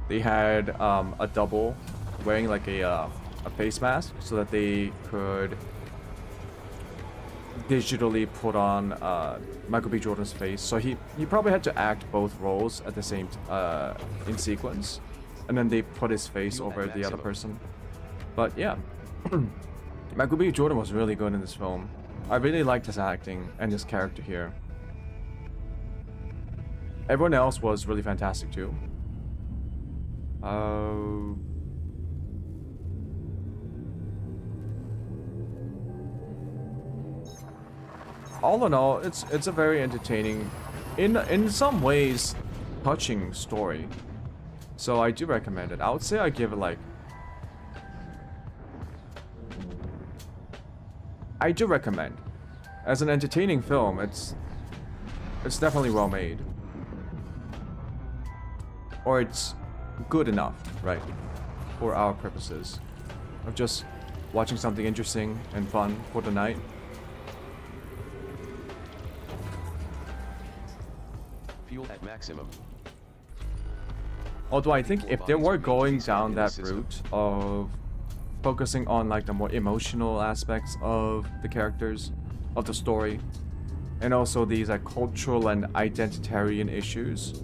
they had a double wearing like a face mask so that they could digitally put on Michael B. Jordan's face. So he probably had to act both roles at the same in sequence, and then they put his face over the other person. But yeah, Michael B. Jordan was really good in this film. I really liked his acting and his character here. Everyone else was really fantastic too. All in all, it's a very entertaining, in some ways, touching story. So I do recommend it. I would say I give it like, I do recommend. as an entertaining film, it's definitely well made. Or it's good enough, right? For our purposes of just watching something interesting and fun for the night. Fuel at maximum. Although I think if they were going down that route of focusing on like the more emotional aspects of the characters, of the story, and also these like cultural and identitarian issues,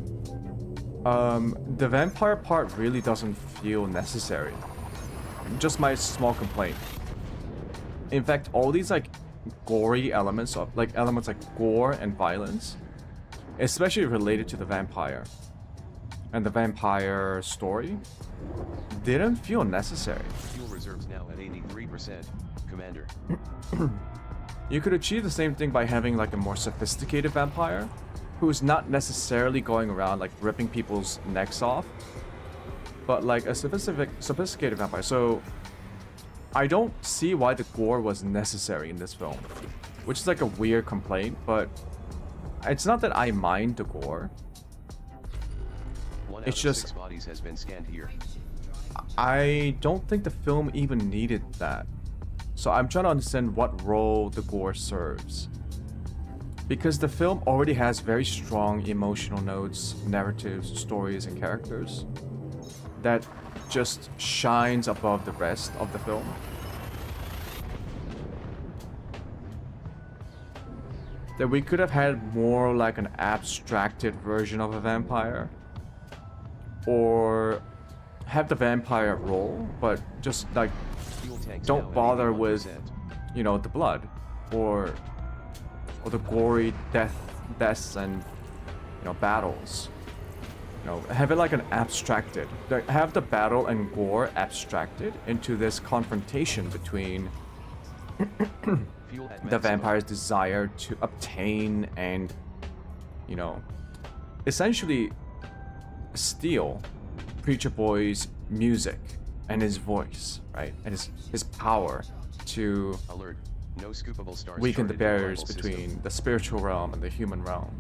the vampire part really doesn't feel necessary. Just my small complaint. In fact, all these like gory elements of like gore and violence, especially related to the vampire and the vampire story, didn't feel necessary. Fuel reserves now at 83%, Commander. You could achieve the same thing by having like a more sophisticated vampire who's not necessarily going around like ripping people's necks off, but like a sophisticated vampire. So I don't see why the gore was necessary in this film, which is like a weird complaint, but it's not that I mind the gore. It's just 6 bodies has been scanned here. I don't think the film even needed that. So I'm trying to understand what role the gore serves. Because the film already has very strong emotional notes, narratives, stories, and characters that just shines above the rest of the film. That we could have had more like an abstracted version of a vampire, or have the vampire role, but just like don't bother with, you know, the blood or the gory deaths and, you know, battles. You know, have it like an abstracted, have the battle and gore abstracted into this confrontation between the vampire's desire to obtain and, you know, essentially steal Preacher Boy's music and his voice, right? And his power to Alert. No scoopable stars weaken the charted in barriers rival between system. the spiritual realm and the human realm.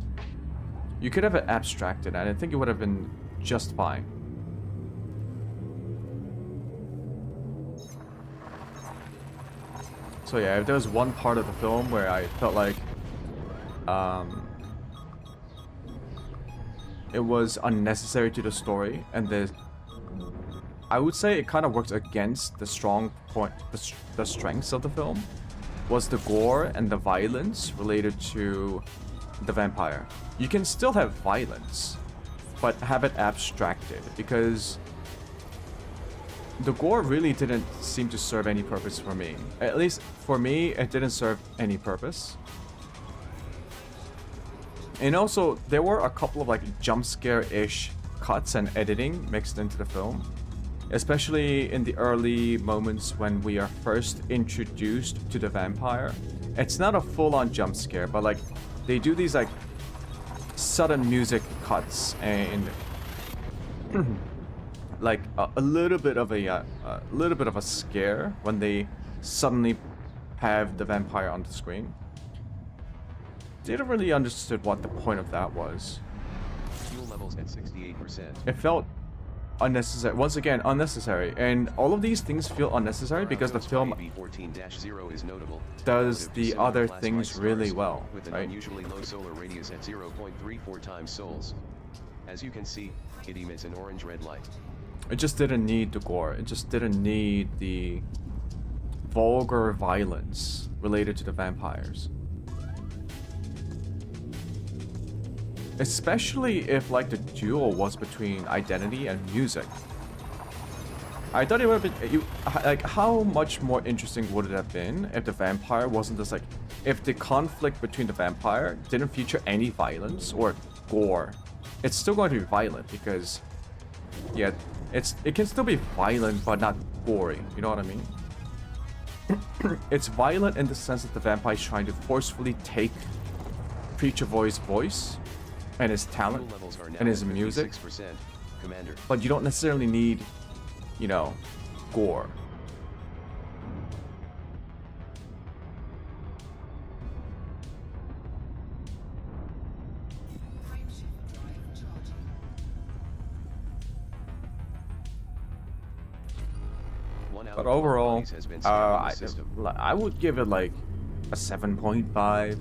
You could have it abstracted, and I think it would have been just fine. So yeah, if there was one part of the film where I felt like it was unnecessary to the story, and I would say it kind of works against the strong point, the strengths of the film, was the gore and the violence related to the vampire. You can still have violence, but have it abstracted, because the gore really didn't seem to serve any purpose for me. At least for me, it didn't serve any purpose. And also, there were a couple of like jump scare-ish cuts and editing mixed into the film, especially in the early moments when we are first introduced to the vampire. It's not a full-on jump scare, but like they do these like sudden music cuts and like a little bit of a scare when they suddenly have the vampire on the screen. Didn't really understood what the point of that was. Fuel levels at 68%. It felt unnecessary. Once again, unnecessary. And all of these things feel unnecessary because the film B14-0 is notable does the similar other class-wide things stars really well, with an right? unusually low solar radius at 0.34 times sols. As you can see, it emits an orange-red light. It just didn't need the gore. It just didn't need the vulgar violence related to the vampires. Especially if like the duel was between identity and music. I thought it would have been like, how much more interesting would it have been if the vampire wasn't just like, if the conflict between the vampire didn't feature any violence or gore. It's still going to be violent because, yeah, it can still be violent but not gory. You know what I mean? It's violent in the sense that the vampire is trying to forcefully take Preacher Boy's voice and his talent Fuel levels are now and his at music, 56%, Commander. but you don't necessarily need, you know, gore. But overall, I would give it like a 7.5.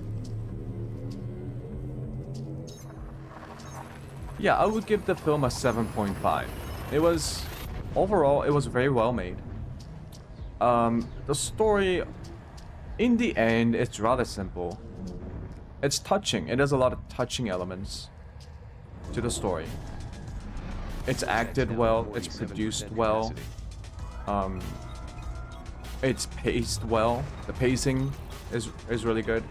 Yeah, I would give the film a 7.5. It was, overall, it was very well made. The story, in the end, it's rather simple. It's touching. It has a lot of touching elements to the story. It's acted well. It's produced well. It's paced well. The pacing is really good.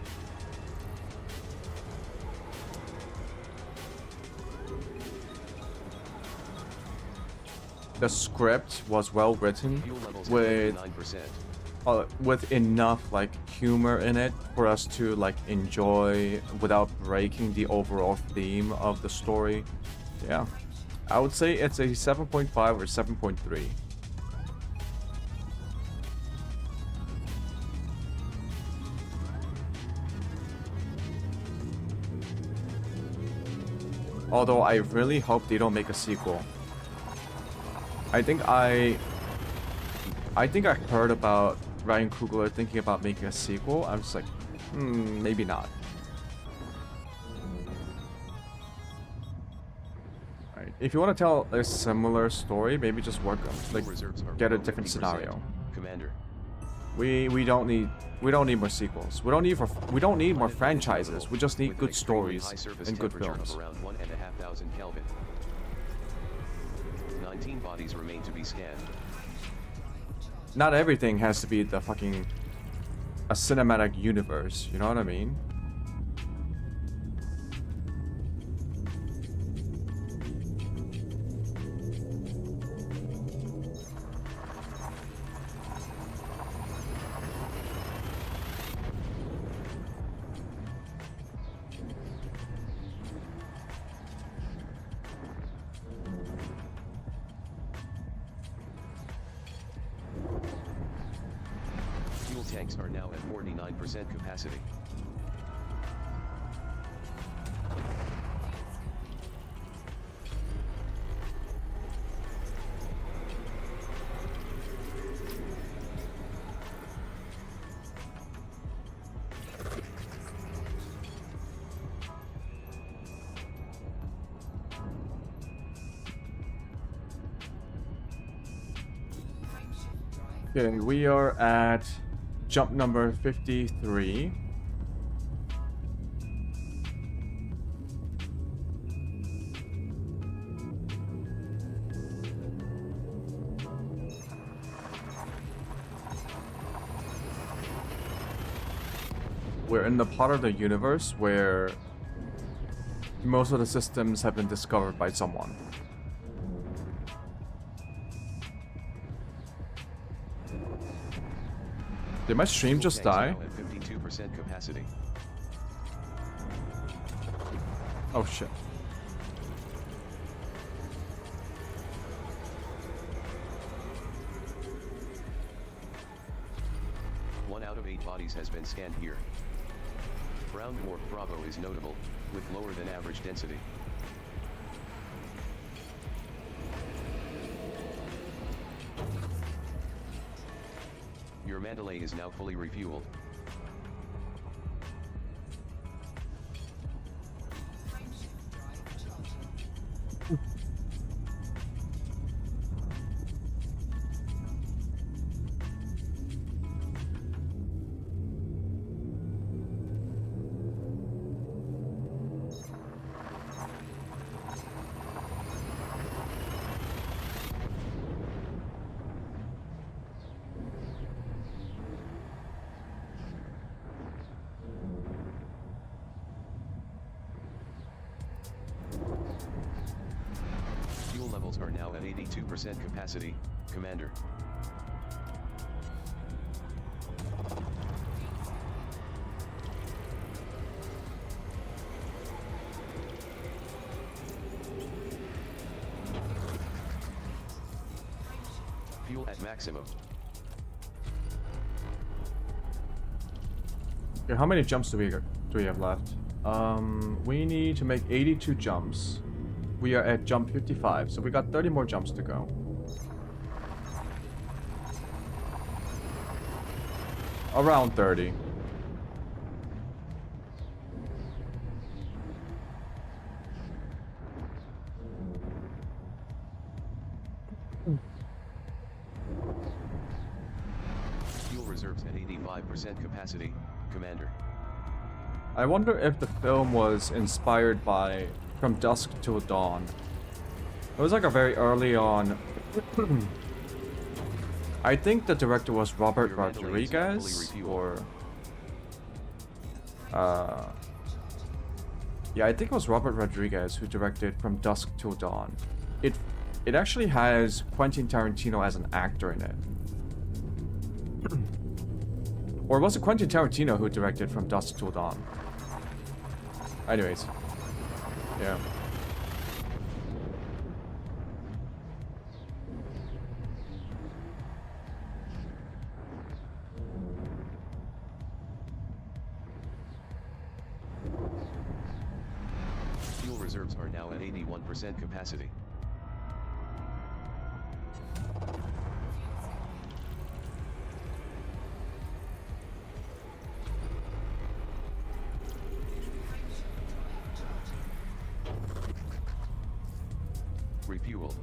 The script was well written with enough like humor in it for us to like enjoy without breaking the overall theme of the story. Yeah, I would say it's a 7.5 or 7.3. Although I really hope they don't make a sequel. I think I heard about Ryan Coogler thinking about making a sequel. I'm just like, maybe not. Right. If you want to tell a similar story, maybe just work on like get a different scenario. Commander. We don't need more sequels. We don't need more franchises. We just need good stories and good films. Around 1,500 Kelvin. 19 bodies remain to be scanned. Not everything has to be the fucking a cinematic universe, you know what I mean? Tanks are now at 49% capacity. Okay, we are at jump number 53. We're in the part of the universe where most of the systems have been discovered by someone. Did my stream just die? 52% capacity. Oh shit. One out of 8 bodies has been scanned here. Brown dwarf Bravo is notable, with lower than average density. Your Mandalay is now fully refueled. Fuel levels are now at 82% capacity, Commander. Fuel at maximum. Okay, how many jumps do we have left? We need to make 82 jumps. We are at jump 55, so we got 30 more jumps to go. Around 30. Fuel reserves at 85% capacity, Commander. I wonder if the film was inspired by From Dusk Till Dawn. It was like a very early on. I think the director was Robert Rodriguez, or yeah, I think it was Robert Rodriguez who directed From Dusk Till Dawn. It actually has Quentin Tarantino as an actor in it. Or was it Quentin Tarantino who directed From Dusk Till Dawn? Anyways, yeah. Fuel reserves are now at 81% capacity. Refuel.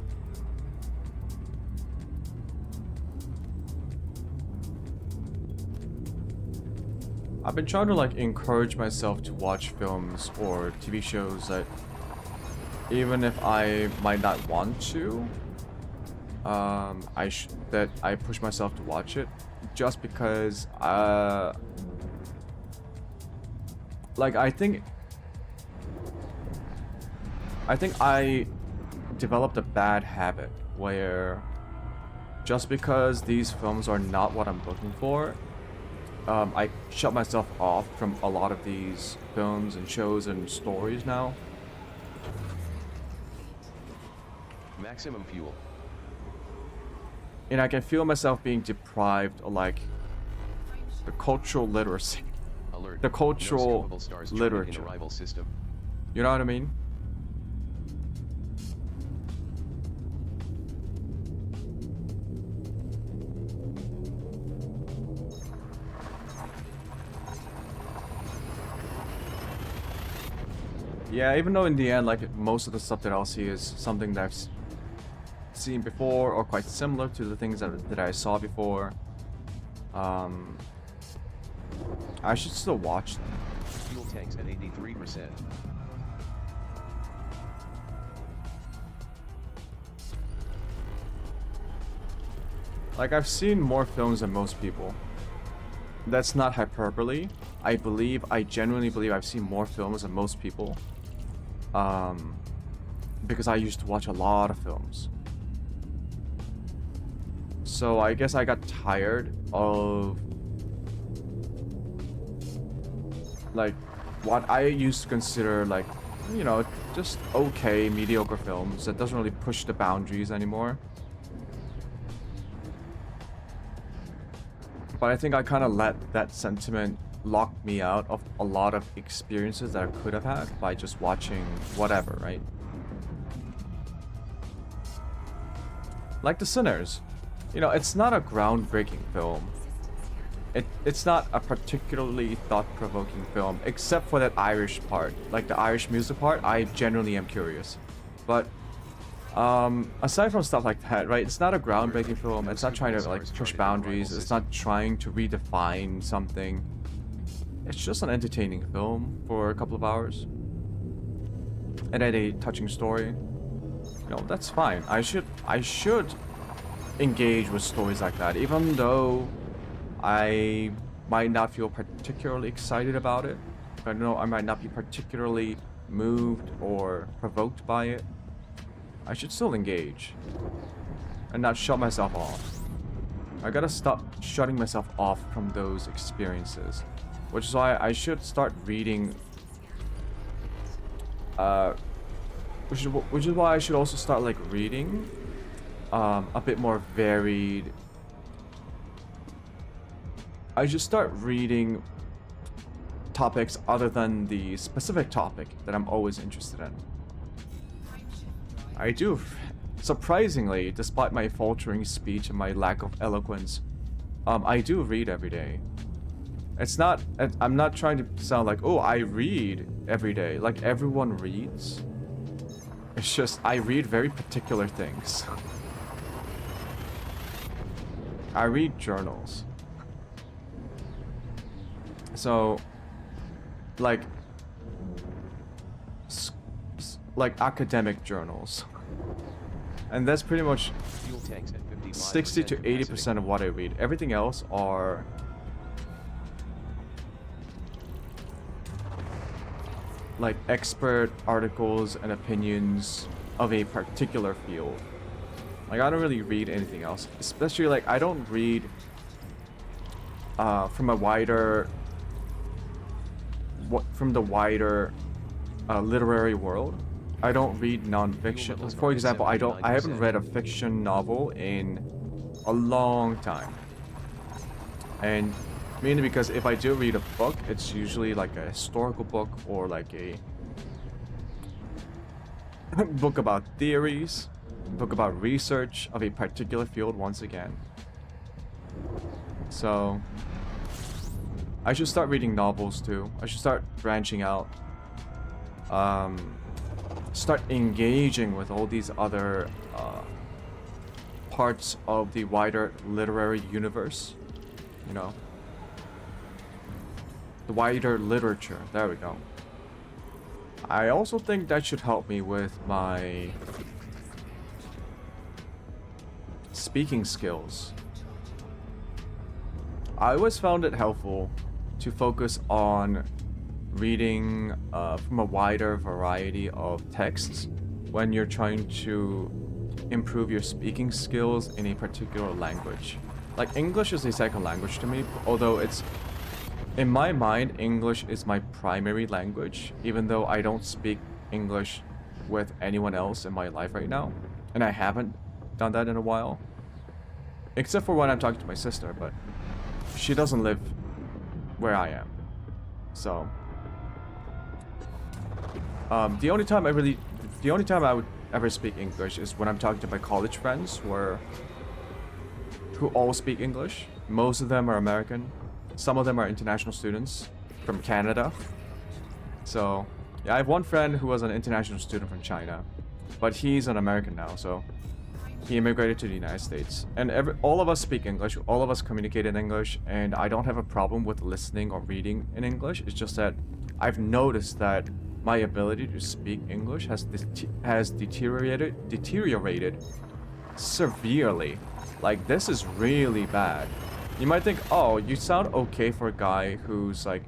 I've been trying to like encourage myself to watch films or TV shows that even if I might not want to, that I push myself to watch it just because like I think I developed a bad habit where just because these films are not what I'm looking for, I shut myself off from a lot of these films and shows and stories now. Maximum fuel. And I can feel myself being deprived of like the cultural literacy. Alert. The cultural No stars literature. in arrival system. You know what I mean? Yeah, even though in the end, like, most of the stuff that I'll see is something that I've seen before or quite similar to the things that I saw before, I should still watch them. Fuel tanks at 83%. Like, I've seen more films than most people. That's not hyperbole. I genuinely believe I've seen more films than most people. Because I used to watch a lot of films. So I guess I got tired of like what I used to consider like, you know, just okay, mediocre films that doesn't really push the boundaries anymore. But I think I kind of let that sentiment lock me out of a lot of experiences that I could have had by just watching whatever, right? Like The Sinners. You know, it's not a groundbreaking film. It's not a particularly thought-provoking film, except for that Irish part. Like the Irish music part, I genuinely am curious. But aside from stuff like that, right? It's not a groundbreaking film. It's not trying to like push boundaries. It's not trying to redefine something. It's just an entertaining film for a couple of hours. And then a touching story. You know, that's fine. I should engage with stories like that, even though I might not feel particularly excited about it. I know I might not be particularly moved or provoked by it. I should still engage and not shut myself off. I gotta stop shutting myself off from those experiences, which is why I should start reading. Which is why I should also start like reading a bit more varied. I should start reading topics other than the specific topic that I'm always interested in. I do, surprisingly, despite my faltering speech and my lack of eloquence, I do read every day. It's not, I'm not trying to sound like, oh, I read every day. Like, everyone reads. It's just, I read very particular things. I read journals. So, like academic journals. And that's pretty much 60 to 80% of what I read. Everything else are like expert articles and opinions of a particular field. Like, I don't really read anything else. Especially, like, I don't read from a wider literary world. I don't read non-fiction. For example, I haven't read a fiction novel in a long time. And mainly because if I do read a book, it's usually like a historical book or like a book about theories, book about research of a particular field once again. So I should start reading novels too. I should start branching out. Start engaging with all these other parts of the wider literary universe. You know? The wider literature. There we go. I also think that should help me with my speaking skills. I always found it helpful to focus on reading from a wider variety of texts when you're trying to improve your speaking skills in a particular language. Like, English is a second language to me, although it's, in my mind, English is my primary language, even though I don't speak English with anyone else in my life right now, and I haven't done that in a while. Except for when I'm talking to my sister, but she doesn't live where I am. So the only time I would ever speak English is when I'm talking to my college friends who all speak English. Most of them are American. Some of them are international students from Canada. So yeah, I have one friend who was an international student from China, but he's an American now, so he immigrated to the United States. And all of us speak English, all of us communicate in English, and I don't have a problem with listening or reading in English. It's just that I've noticed that my ability to speak English has deteriorated severely. Like, this is really bad. You might think, oh, you sound okay for a guy who's like,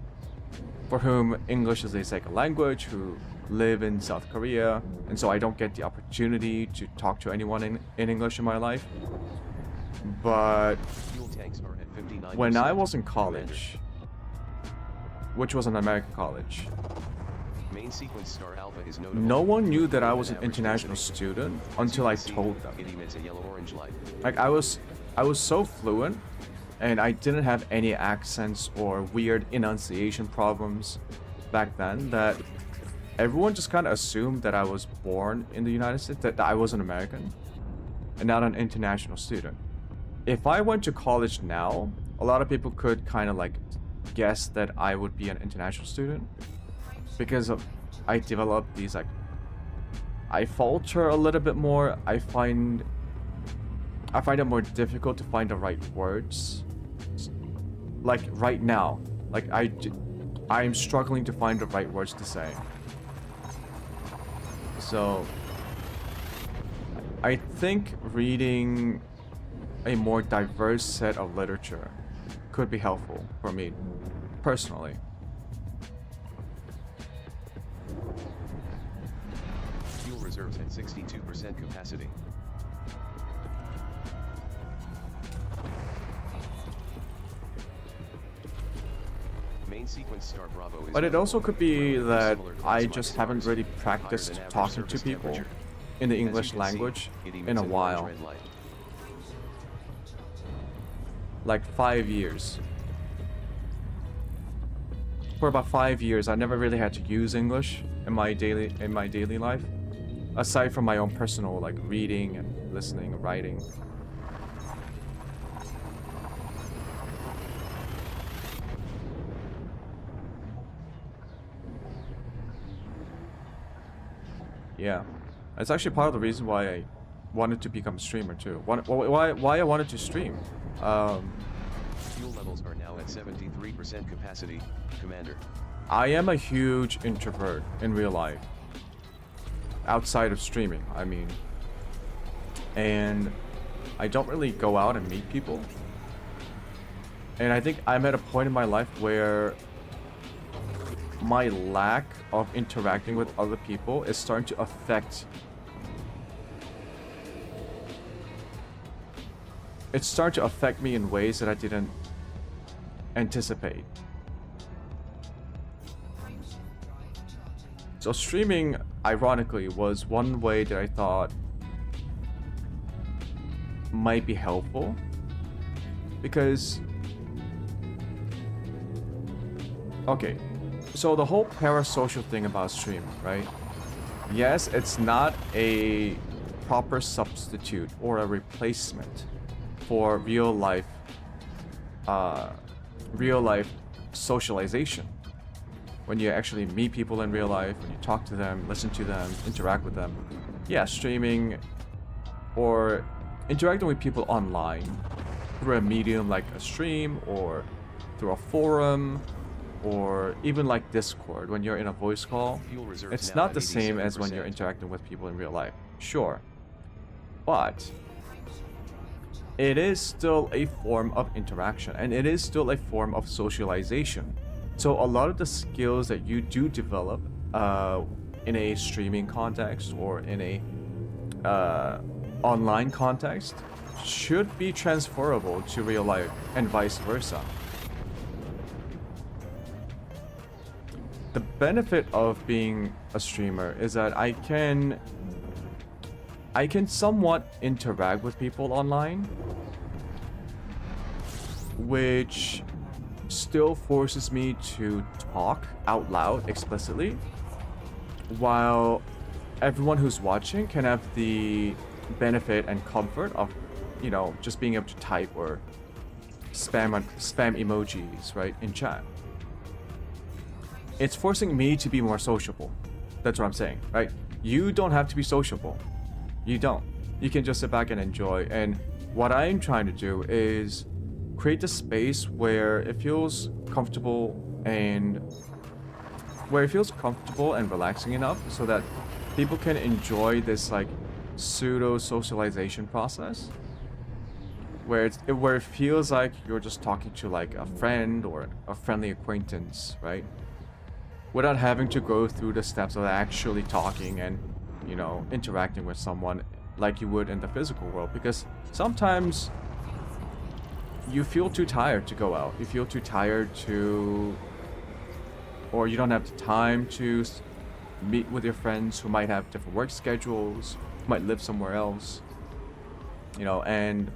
for whom English is a second language, who live in South Korea, and so I don't get the opportunity to talk to anyone in English in my life. But when I was in college, which was an American college, no one knew that I was an international student until I told them. Like, I was so fluent, and I didn't have any accents or weird enunciation problems back then that everyone just kind of assumed that I was born in the United States, that I was an American and not an international student. If I went to college now, a lot of people could kind of like guess that I would be an international student because I developed these, like, I falter a little bit more. I find it more difficult to find the right words. Like right now, like I'm struggling to find the right words to say. So I think reading a more diverse set of literature could be helpful for me personally. Fuel reserves at 62% capacity. But it also could be that I just haven't really practiced talking to people in the English language in a while. Like 5 years. For about 5 years, I never really had to use English in my daily life, aside from my own personal, like, reading and listening and writing. Yeah. That's actually part of the reason why I wanted to become a streamer too. Why I wanted to stream. Fuel levels are now at 73% capacity, Commander. I am a huge introvert in real life. Outside of streaming, I mean. And I don't really go out and meet people. And I think I'm at a point in my life where my lack of interacting with other people is starting to affect... It's starting to affect me in ways that I didn't anticipate. So streaming, ironically, was one way that I thought might be helpful. Because... Okay, so the whole parasocial thing about streaming, right? Yes, it's not a proper substitute or a replacement for real life socialization. When you actually meet people in real life, when you talk to them, listen to them, interact with them. Yeah, streaming or interacting with people online through a medium like a stream or through a forum or even like Discord when you're in a voice call. It's not the same as when you're interacting with people in real life. Sure. But it is still a form of interaction and it is still a form of socialization. So a lot of the skills that you do develop in a streaming context or in a online context should be transferable to real life and vice versa. The benefit of being a streamer is that I can somewhat interact with people online, which still forces me to talk out loud explicitly, while everyone who's watching can have the benefit and comfort of, you know, just being able to type or spam emojis, right, in chat. It's forcing me to be more sociable. That's what I'm saying, right? You don't have to be sociable. You don't. You can just sit back and enjoy. And what I'm trying to do is create a space where it feels comfortable and relaxing enough so that people can enjoy this like pseudo socialization process where it feels like you're just talking to like a friend or a friendly acquaintance, right? Without having to go through the steps of actually talking and, you know, interacting with someone like you would in the physical world. Because sometimes you feel too tired to go out. You feel too tired to... Or you don't have the time to meet with your friends who might have different work schedules, who might live somewhere else. You know, and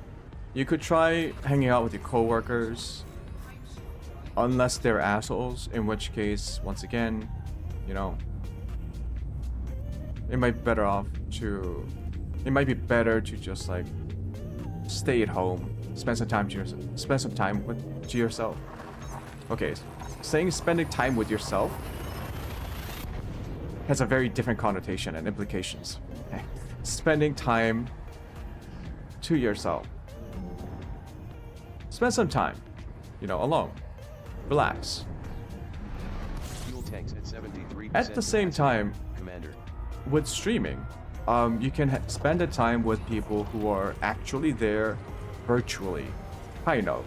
you could try hanging out with your coworkers, unless they're assholes, in which case, once again, you know, it might be better to just like stay at home, spend some time to yourself. Okay, spending time with yourself has a very different connotation and implications. Okay. Spending time to yourself. Spend some time, you know, alone. Relax. Fuel tanks at 73%. At the same time, Commander, with streaming, you can spend the time with people who are actually there virtually, kind of,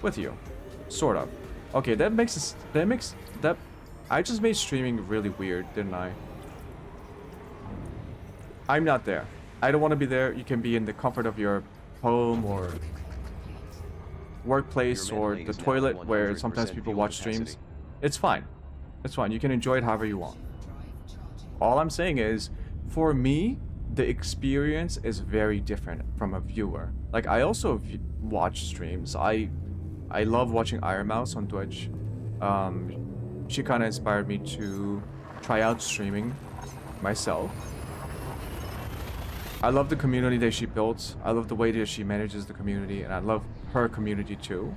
with you, sort of. Okay, I just made streaming really weird, didn't I? I'm not there. I don't want to be there. You can be in the comfort of your home or workplace or the toilet where sometimes people watch streams. It's fine. It's fine. You can enjoy it however you want. All I'm saying is, for me, the experience is very different from a viewer. Like, I also watch streams. I love watching Iron Mouse on Twitch. She kind of inspired me to try out streaming myself. I love the community that she built. I love the way that she manages the community, and I love her community too.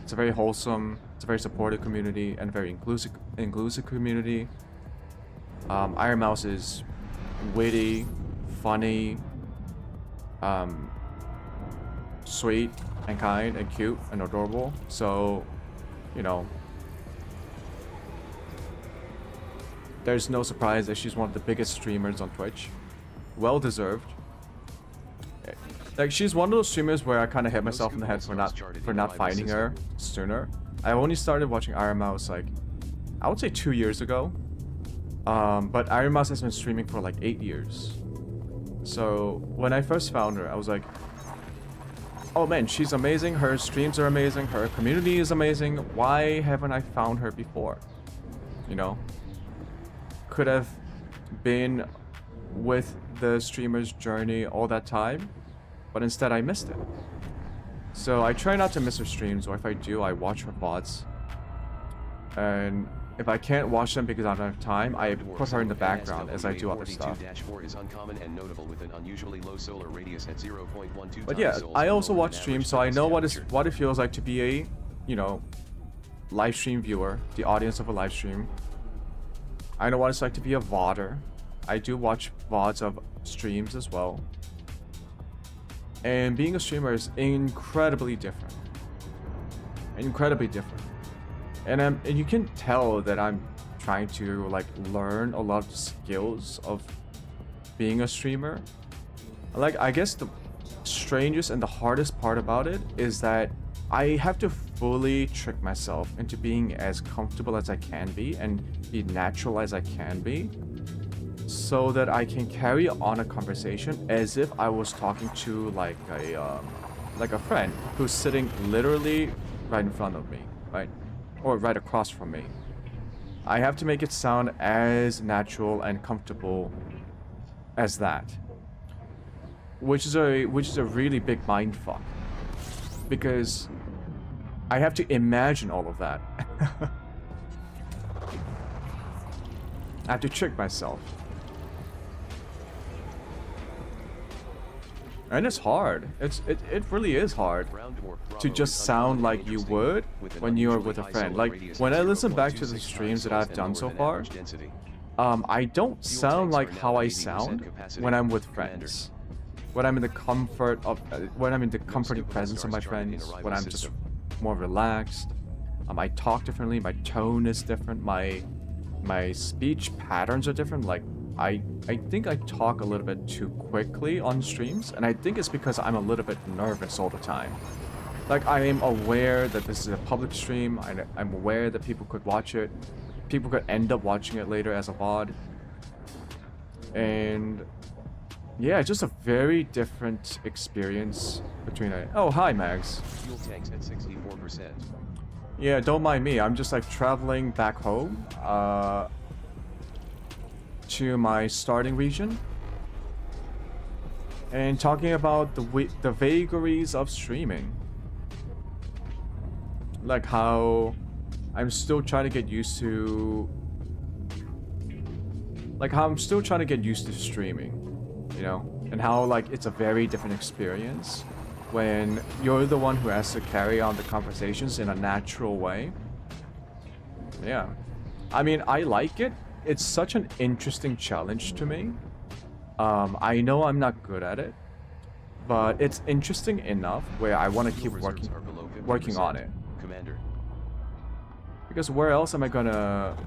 It's a very wholesome, it's a very supportive community, and a very inclusive community. Iron Mouse is witty, funny, sweet and kind and cute and adorable. So, you know, there's no surprise that she's one of the biggest streamers on Twitch. Well deserved. Like, she's one of those streamers where I kind of hit myself in the head for not finding her sooner. I only started watching Iron Mouse like, I would say 2 years ago. But Iron Mouse has been streaming for like 8 years. So when I first found her, I was like, oh man, she's amazing. Her streams are amazing. Her community is amazing. Why haven't I found her before? You know? Could have been with the streamer's journey all that time, but instead I missed it. So I try not to miss her streams, or if I do, I watch her VODs. And if I can't watch them because I don't have time, I put her in the background as I do other stuff. But yeah, I also watch streams, so I know what it feels like to be a, you know, live stream viewer, the audience of a live stream. I know what it's like to be a VODer. I do watch VODs of streams as well. And being a streamer is incredibly different. Incredibly different. And you can tell that I'm trying to like learn a lot of the skills of being a streamer. Like, I guess the strangest and the hardest part about it is that I have to fully trick myself into being as comfortable as I can be and be natural as I can be, so that I can carry on a conversation as if I was talking to like a friend who's sitting literally right in front of me, right? Or right across from me. I have to make it sound as natural and comfortable as that. Which is a really big mindfuck. Because I have to imagine all of that. I have to trick myself. And it's hard. It really is hard to just sound like you would when you're with a friend. Like, when I listen back to the streams that I've done so far, I don't sound like how I sound when I'm with friends. When I'm in the comforting presence of my friends, when I'm just more relaxed. I talk differently, my tone is different, my speech patterns are different. Like, I think I talk a little bit too quickly on streams, and I think it's because I'm a little bit nervous all the time. Like, I am aware that this is a public stream, I'm aware that people could watch it, people could end up watching it later as a VOD. And yeah, just a very different experience between oh, hi Mags. Fuel tanks at 64%. Yeah, don't mind me, I'm just like traveling back home, to my starting region and talking about the vagaries of streaming, like how I'm still trying to get used to streaming, you know, and how like it's a very different experience when you're the one who has to carry on the conversations in a natural way. Yeah, I mean, I like it. It's such an interesting challenge to me. I know I'm not good at it, but it's interesting enough where I want to keep working on it. Commander. Because where else am I gonna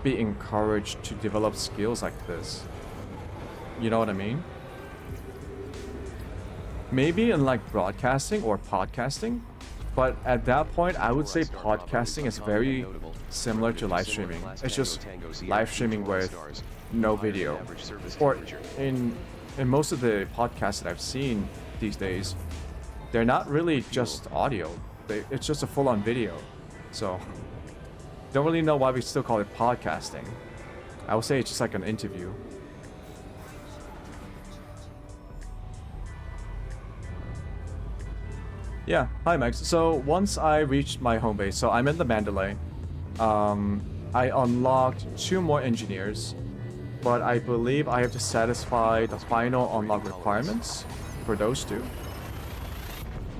be encouraged to develop skills like this? You know what I mean? Maybe in like broadcasting or podcasting, but at that point I would say podcasting is very similar to live streaming. It's just live streaming with no video. Or in most of the podcasts that I've seen these days, they're not really just audio. It's just a full-on video. So don't really know why we still call it podcasting. I would say it's just like an interview. Yeah, hi Max. So once I reached my home base, so I'm in the Mandalay. I unlocked 2 more engineers, but I believe I have to satisfy the final unlock requirements for those 2.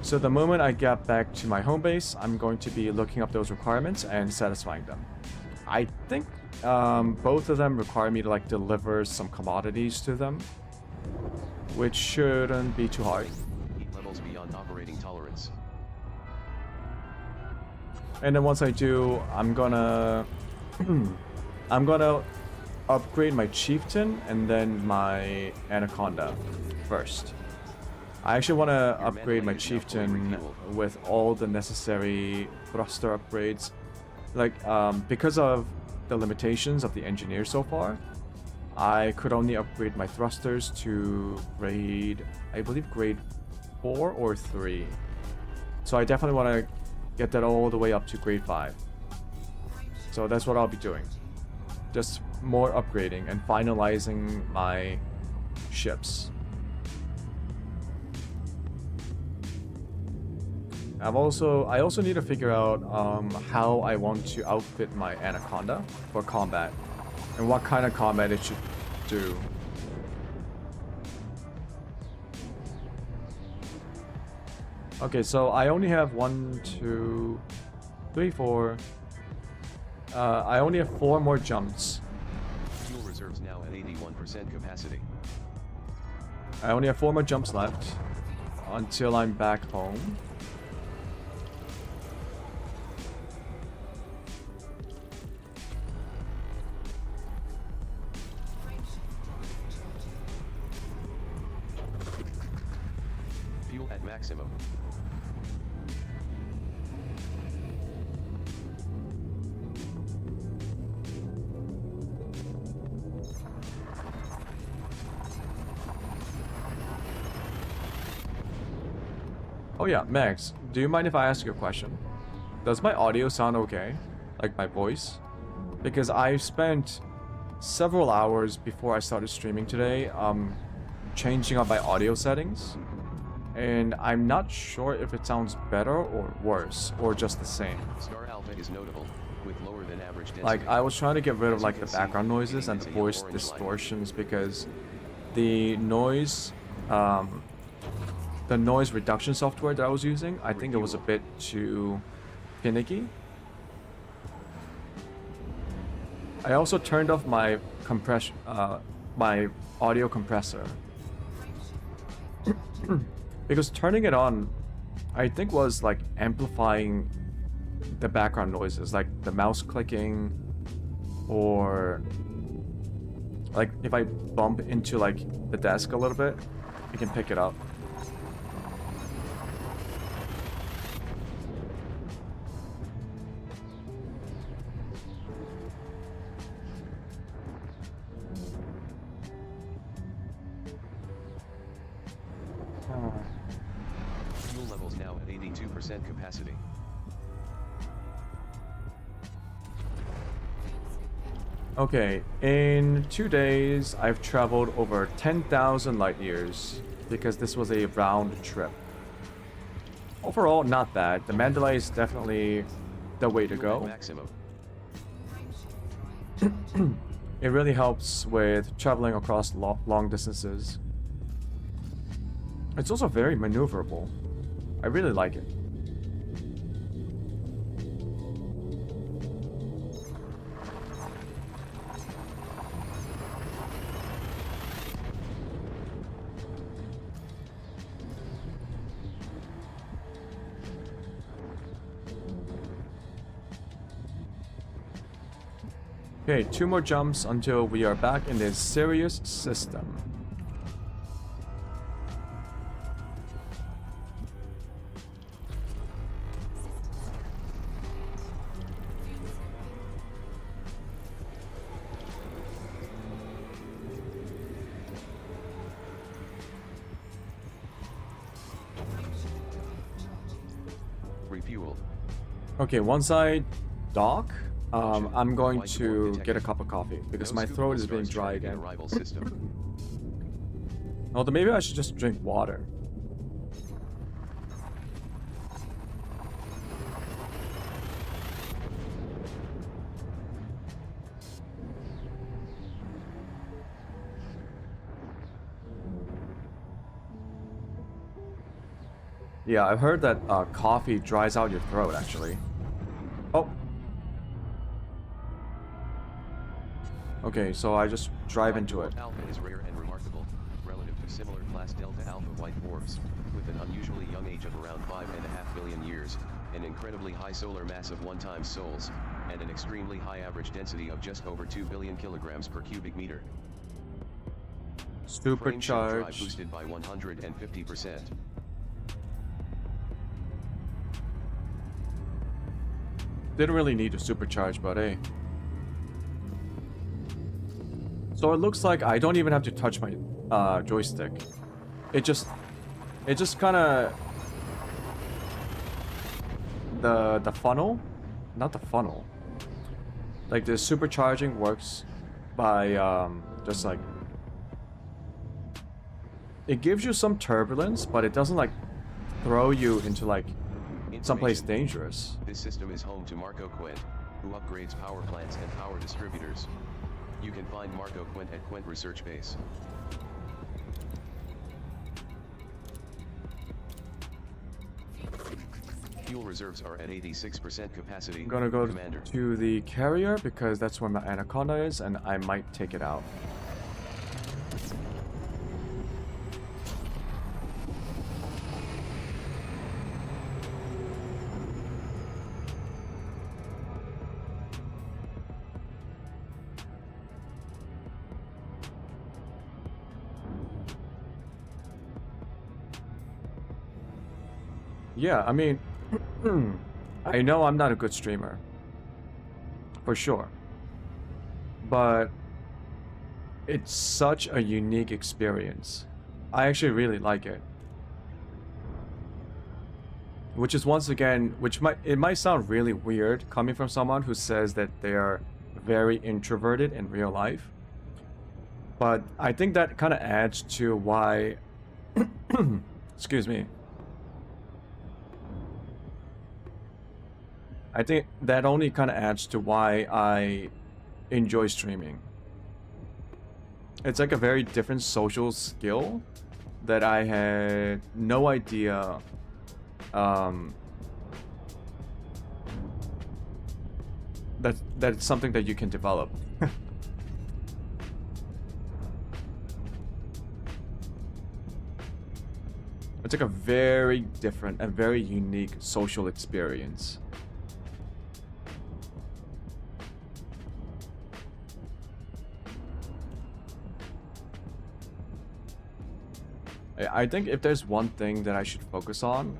So the moment I get back to my home base, I'm going to be looking up those requirements and satisfying them. I think both of them require me to like deliver some commodities to them, which shouldn't be too hard. Heat levels beyond operating tolerance. And then once I do, I'm gonna I'm gonna upgrade my chieftain and then my anaconda first. I actually want to upgrade my chieftain with all the necessary thruster upgrades. Like, because of the limitations of the engineer so far, I could only upgrade my thrusters to grade, I believe grade 4 or 3. So I definitely want to get that all the way up to grade 5. So that's what I'll be doing. Just more upgrading and finalizing my ships. I also need to figure out how I want to outfit my anaconda for combat and what kind of combat it should do. Okay, so I only have 1, 2, 3, 4. I only have 4 more jumps. Fuel reserves now at 81% capacity. I only have 4 more jumps left until I'm back home. Fuel at maximum. Oh yeah, Max, do you mind if I ask you a question? Does my audio sound okay? Like my voice? Because I spent several hours before I started streaming today changing up my audio settings. And I'm not sure if it sounds better or worse or just the same. Star Alpha is notable, with lower than average density. Like, I was trying to get rid of like the background noises and the voice distortions because the noise reduction software that I was using, I think it was a bit too finicky. I also turned off my compression, my audio compressor. Because turning it on, I think was like amplifying the background noises, like the mouse clicking, or like if I bump into like the desk a little bit, you can pick it up. Fuel levels now at 82% capacity. Okay, in 2 days, I've traveled over 10,000 light years because this was a round trip. Overall, not bad. The Mandalay is definitely the way to go. Maximum. It really helps with traveling across long distances. It's also very maneuverable. I really like it. Okay, 2 more jumps until we are back in this Sirius system. Refuel. Okay, once I dock, I'm going to get a cup of coffee because my throat is being dry again. Although maybe I should just drink water. Yeah, I've heard that coffee dries out your throat, actually. Oh. Okay, so I just drive into it. Alpha is rare and remarkable, relative to similar class Delta Alpha white dwarfs, with an unusually young age of around 5.5 billion years, an incredibly high solar mass of 1 times sols, and an extremely high average density of just over 2 billion kilograms per cubic meter. Frame shift drive Supercharged. boosted by 150%. Didn't really need to supercharge, but hey. So it looks like I don't even have to touch my joystick. It just kind of the funnel, not the funnel. Like the supercharging works by just like it gives you some turbulence, but it doesn't like throw you into like someplace dangerous. This system is home to Marco Quint, who upgrades power plants and power distributors. You can find Marco Quint at Quint Research Base. Fuel reserves are at 86% capacity. I'm gonna go Commander. to the carrier because that's where my Anaconda is, and I might take it out. Yeah, I mean, I know I'm not a good streamer, for sure, but it's such a unique experience. I actually really like it. Which is once again, it might sound really weird coming from someone who says that they are very introverted in real life, but I think that kind of adds to why, excuse me. I think that only kind of adds to why I enjoy streaming. It's like a very different social skill that I had no idea that it's something that you can develop. It's like a very different and very unique social experience. I think if there's one thing that I should focus on,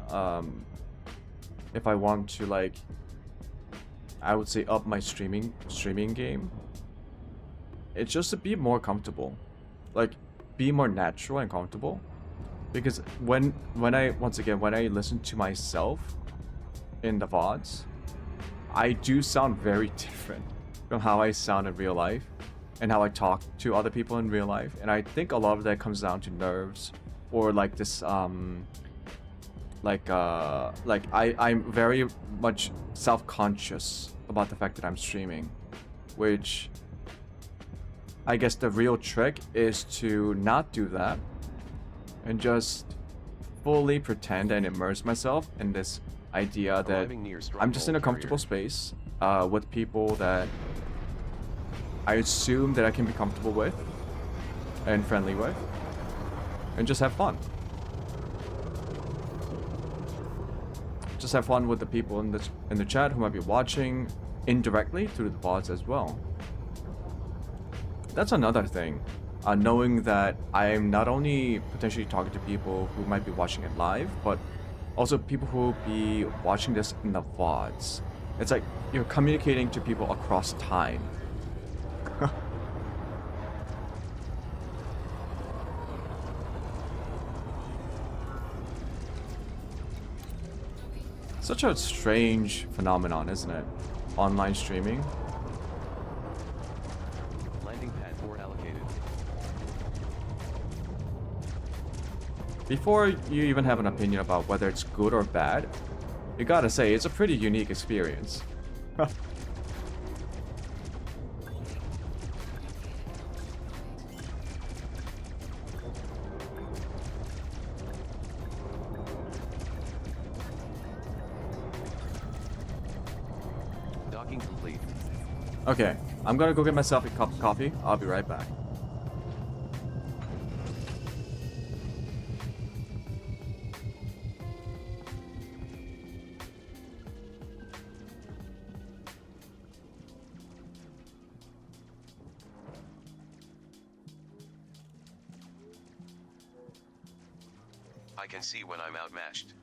if I want to like, I would say up my streaming game, it's just to be more comfortable, like be more natural and comfortable. Because when I listen to myself in the VODs, I do sound very different from how I sound in real life and how I talk to other people in real life. And I think a lot of that comes down to nerves. Or like this, I'm very much self-conscious about the fact that I'm streaming, which I guess the real trick is to not do that and just fully pretend and immerse myself in this idea that I'm just in a comfortable space with people that I assume that I can be comfortable with and friendly with. And just have fun. Just have fun with the people in the chat who might be watching indirectly through the VODs as well. That's another thing. Knowing that I am not only potentially talking to people who might be watching it live, but also people who will be watching this in the VODs. It's like you're communicating to people across time. Such a strange phenomenon, isn't it? Online streaming. Landing pad 4 allocated. Before you even have an opinion about whether it's good or bad, you gotta say it's a pretty unique experience. Docking complete. Okay, I'm gonna go get myself a cup of coffee. I'll be right back. I can see when I'm outmatched.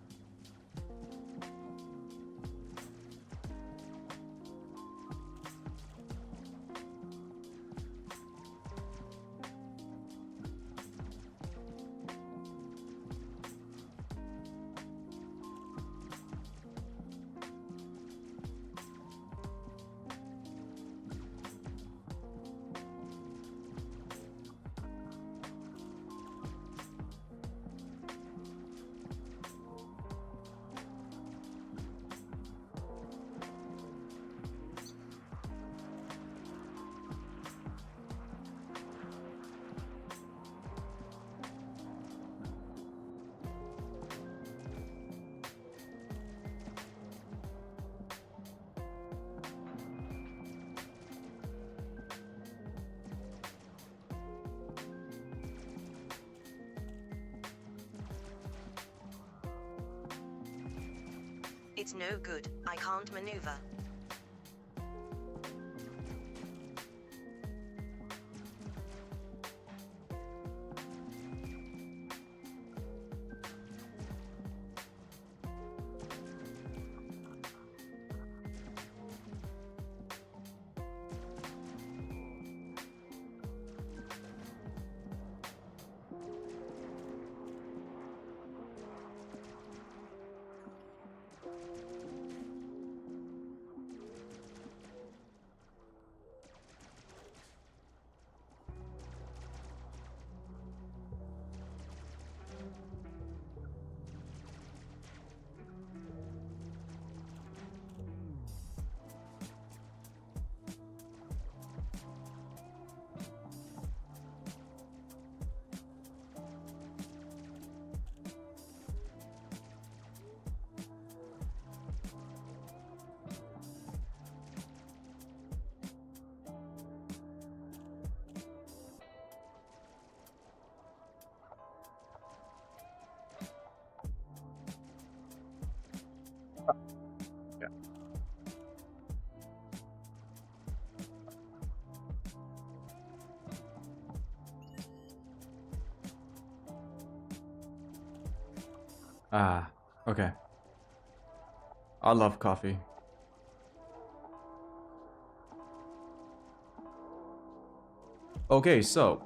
It's no good, I can't maneuver. Ah, okay. I love coffee. Okay, so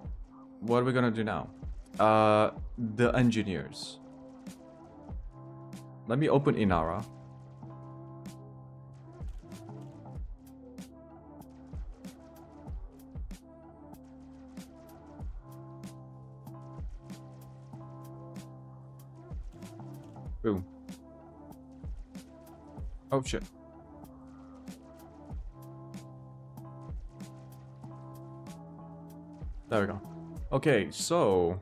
what are we gonna do now? The engineers. Let me open Inara. Boom. Oh shit. There we go. Okay, so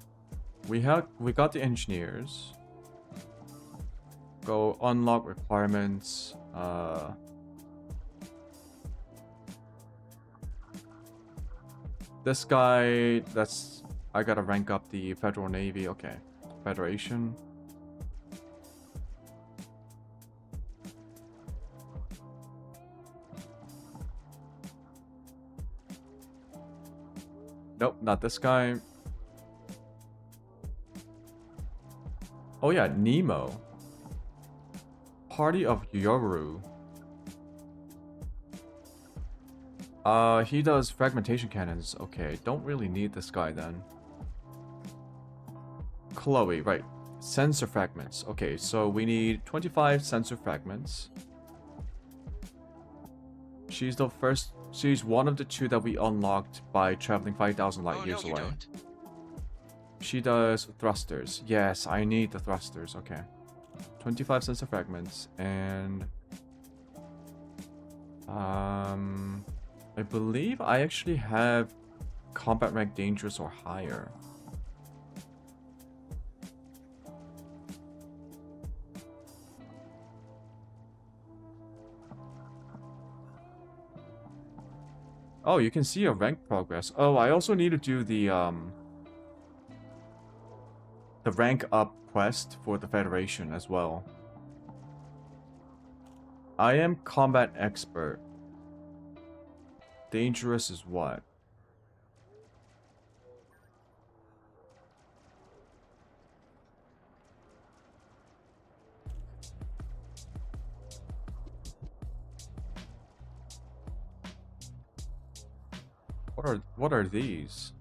we got the engineers. Go unlock requirements. This guy, I gotta rank up the Federal Navy. Okay, Federation. Nope, not this guy. Oh yeah, Nemo. Party of Yoru. He does fragmentation cannons. Okay, don't really need this guy then. Chloe, right. Sensor fragments. Okay, so we need 25 sensor fragments. She's one of the two that we unlocked by traveling 5,000 light years away. Don't. She does thrusters. Yes, I need the thrusters. Okay. 25 sensor fragments and I believe I actually have combat rank dangerous or higher. Oh, you can see your rank progress. Oh, I also need to do the rank up quest for the Federation as well. I am combat expert. Dangerous is what? What are these?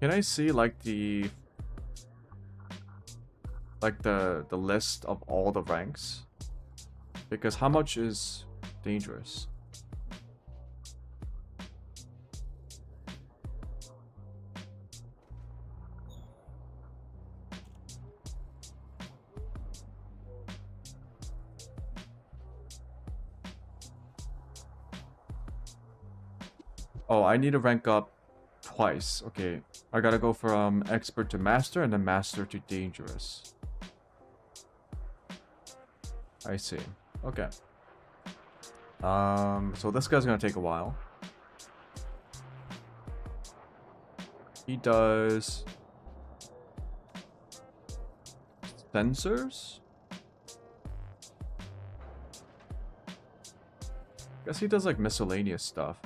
Can I see like the list of all the ranks? Because how much is dangerous? Oh, I need to rank up twice. Okay, I gotta go from expert to master and then master to dangerous. I see. Okay. So this guy's gonna take a while. He does sensors? Guess he does like miscellaneous stuff.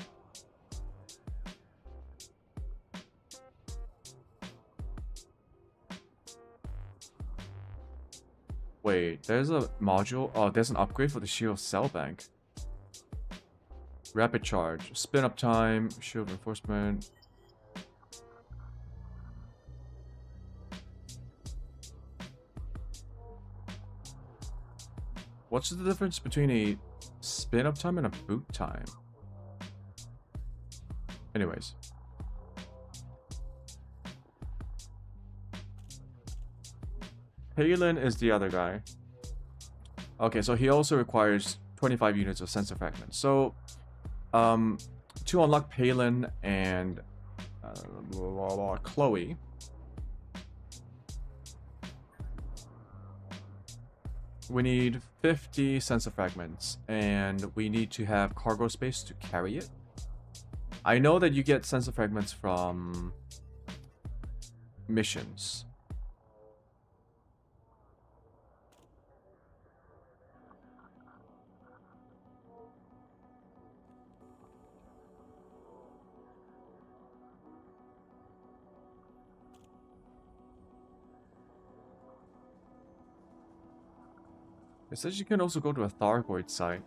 Wait, there's a module. Oh, there's an upgrade for the shield cell bank. Rapid charge, spin up time, shield reinforcement. What's the difference between a spin up time and a boot time? Anyways. Palin is the other guy. Okay, so he also requires 25 units of sensor fragments. So, to unlock Palin and Chloe, we need 50 sensor fragments, and we need to have cargo space to carry it. I know that you get sensor fragments from missions. It says you can also go to a Thargoid site.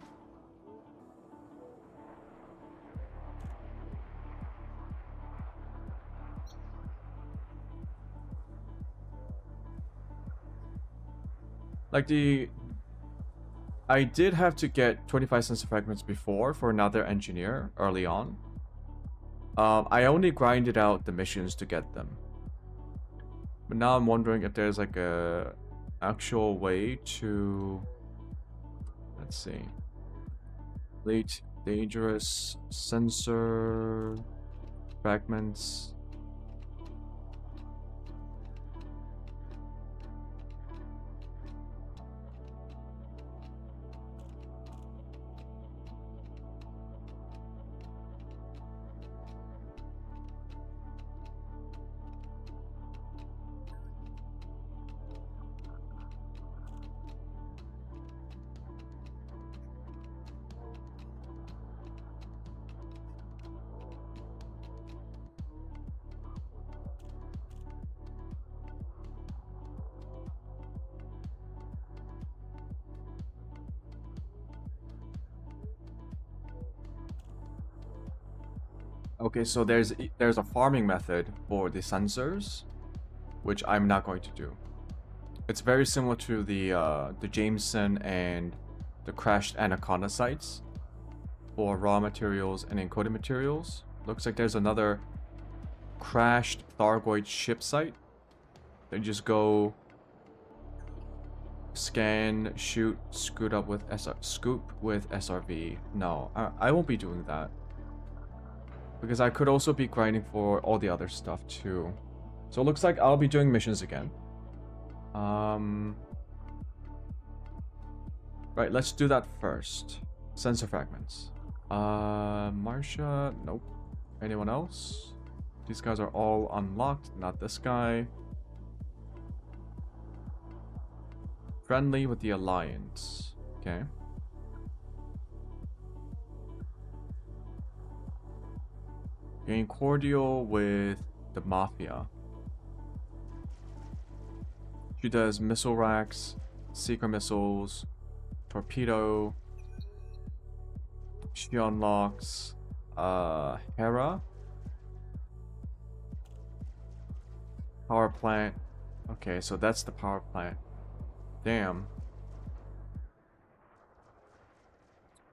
Like I did have to get 25 sensor fragments before for another engineer early on. I only grinded out the missions to get them. But now I'm wondering if there's like a actual way to... Let's see. Late dangerous sensor fragments. Okay, so there's a farming method for the sensors, which I'm not going to do. It's very similar to the Jameson and the crashed Anaconda sites for raw materials and encoded materials. Looks like there's another crashed Thargoid ship site. They just go scan, shoot, scoop with SRV. No, I won't be doing that. because I could also be grinding for all the other stuff too. So it looks like I'll be doing missions again. Right, let's do that first. Sensor fragments. Marsha, nope. Anyone else? These guys are all unlocked, not this guy. Friendly with the Alliance. Okay. Getting cordial with the Mafia. She does missile racks, seeker missiles, torpedo. She unlocks Hera. Power plant. Okay, so that's the power plant. Damn.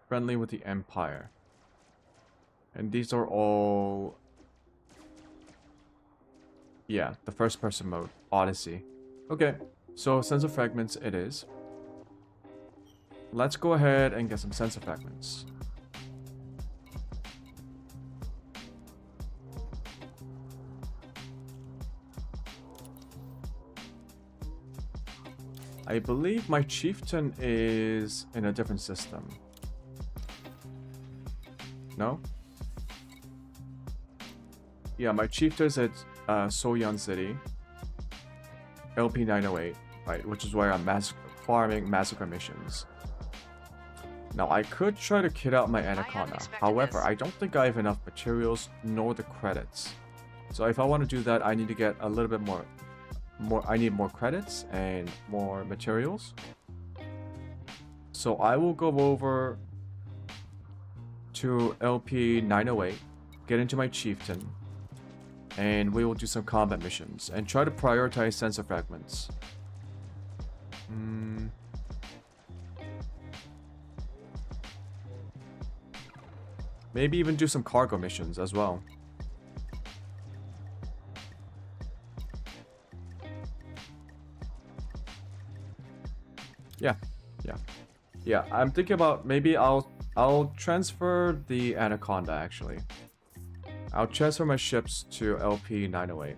Friendly with the Empire. And these are all... yeah, the first person mode. Odyssey. Okay, so sensor fragments it is. Let's go ahead and get some sensor fragments. I believe my chieftain is in a different system. No? Yeah, my chieftain's at Soyan City. LP 908, right, which is where I'm farming massacre missions. Now, I could try to kit out my Anaconda. However, I don't think I have enough materials nor the credits. So if I want to do that, I need to get a little bit more. I need more credits and more materials. So I will go over to LP 908, get into my chieftain, and we will do some combat missions and try to prioritize sensor fragments. Maybe even do some cargo missions as well. Yeah, I'm thinking about maybe I'll transfer the Anaconda actually. I'll transfer my ships to LP 908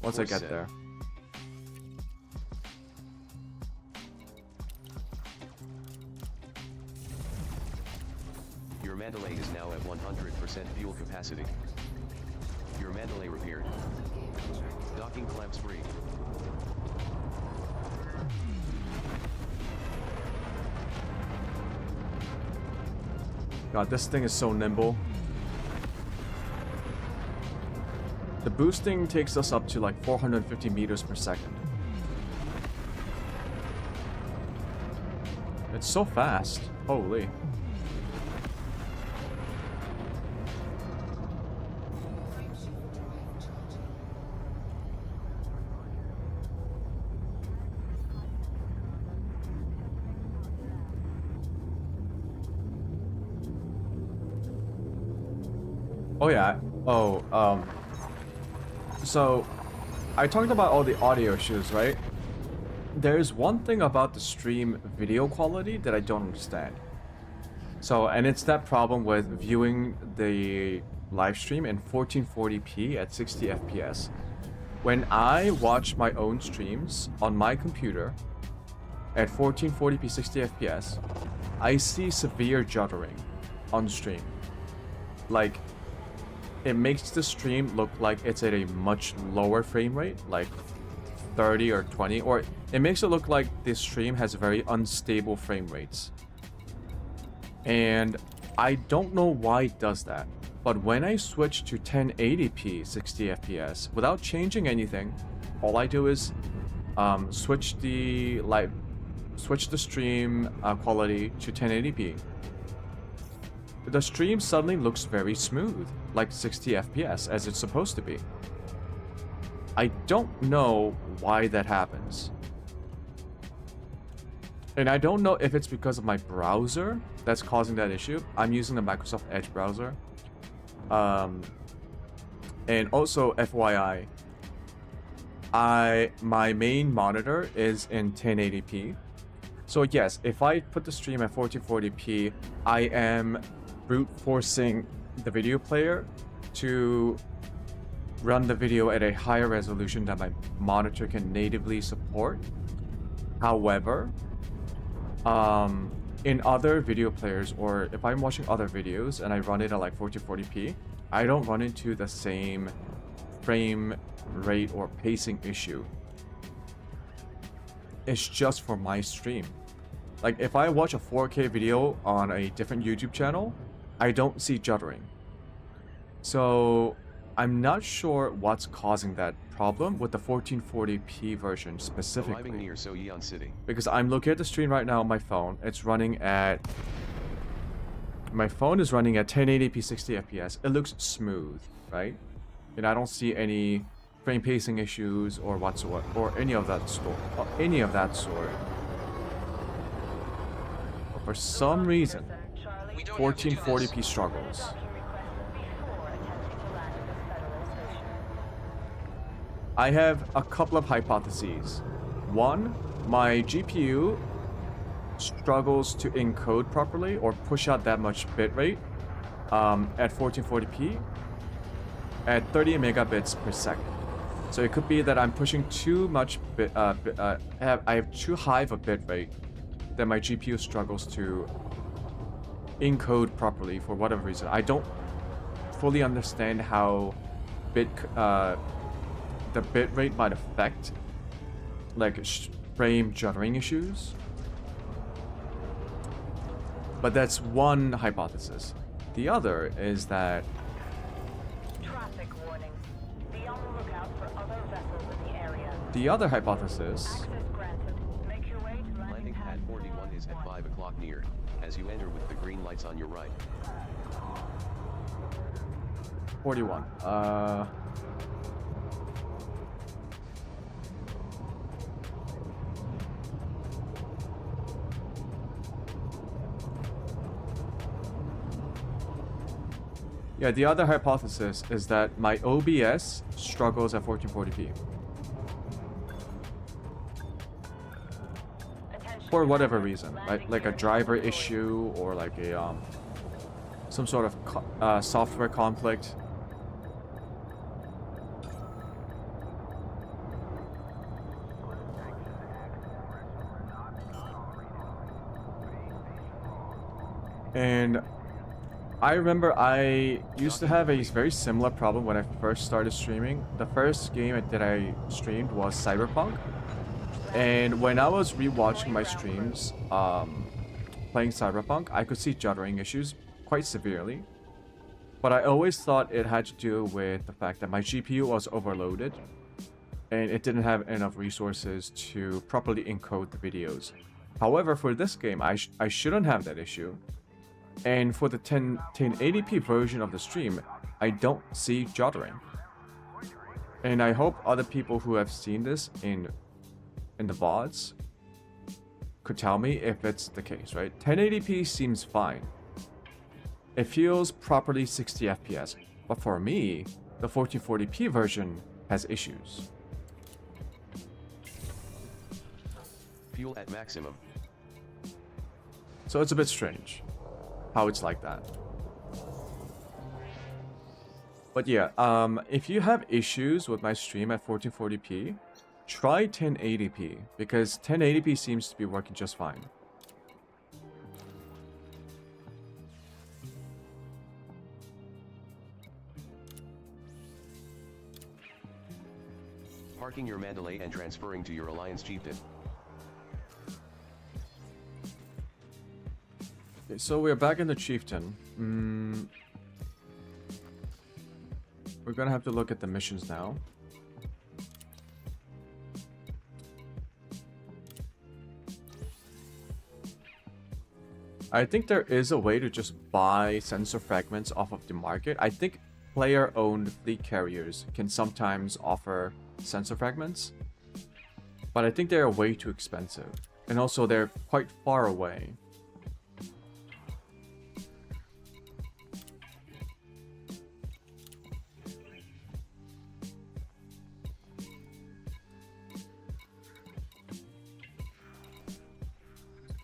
once I get there. Your Mandalay is now at 100% fuel capacity. Your Mandalay repaired. Docking clamps free. God, this thing is so nimble. The boosting takes us up to like 450 meters per second. It's so fast. Holy. Oh yeah. So I talked about all the audio issues, right? There's one thing about the stream video quality that I don't understand. So, and it's that problem with viewing the live stream in 1440p at 60 FPS. When I watch my own streams on my computer at 1440p 60 FPS, I see severe juddering on stream. Like, it makes the stream look like it's at a much lower frame rate, like 30 or 20, or it makes it look like this stream has very unstable frame rates. And I don't know why it does that, but when I switch to 1080p 60 FPS without changing anything, all I do is switch the stream quality to 1080p. The stream suddenly looks very smooth, like 60 FPS, as it's supposed to be. I don't know why that happens. And I don't know if it's because of my browser that's causing that issue. I'm using the Microsoft Edge browser. And also, FYI, my main monitor is in 1080p. So yes, if I put the stream at 1440p, I am brute forcing the video player to run the video at a higher resolution that my monitor can natively support. However, in other video players, or if I'm watching other videos and I run it at like 1440p, I don't run into the same frame rate or pacing issue. It's just for my stream. Like if I watch a 4K video on a different YouTube channel, I don't see juddering. So I'm not sure what's causing that problem with the 1440p version specifically. Arriving near Soyeon City. Because I'm looking at the stream right now on my phone. It's running at... My phone is running at 1080p 60 FPS. It looks smooth, right? And I don't see any frame pacing issues or whatsoever, or any of that sort. But for some reason, We don't have to do this. 1440p struggles. I have a couple of hypotheses. One, my GPU struggles to encode properly or push out that much bitrate at 1440p at 30 megabits per second. So it could be that I'm pushing too much I have too high of a bitrate that my GPU struggles to encode properly for whatever reason. I don't fully understand how the bitrate might affect like frame juddering issues. But that's one hypothesis. The other is that Traffic warning. Be on the lookout for other vessels in the area. the other hypothesis Access granted. Make your way to Landing pad 41 is at 5 o'clock near, as you enter with the green lights on your right. 41. Yeah, the other hypothesis is that my OBS struggles at 1440p. For whatever reason, right? Like a driver issue or like a some sort of software conflict. And I remember I used to have a very similar problem when I first started streaming. The first game that I streamed was Cyberpunk. And when I was rewatching my streams playing Cyberpunk, I could see juddering issues quite severely. But I always thought it had to do with the fact that my GPU was overloaded and it didn't have enough resources to properly encode the videos. However, for this game, I shouldn't have that issue. And for the 1080p version of the stream, I don't see juddering. And I hope other people who have seen this in the VODs could tell me if it's the case, right? 1080p seems fine. It feels properly 60 FPS. But for me, the 1440p version has issues. Fuel at maximum. So it's a bit strange how it's like that. But yeah, if you have issues with my stream at 1440p, try 1080p, because 1080p seems to be working just fine. Parking your Mandalay and transferring to your Alliance Chieftain. Okay, so we're back in the Chieftain. We're gonna have to look at the missions now. I think there is a way to just buy sensor fragments off of the market. I think player-owned fleet carriers can sometimes offer sensor fragments, but I think they're way too expensive. And also they're quite far away.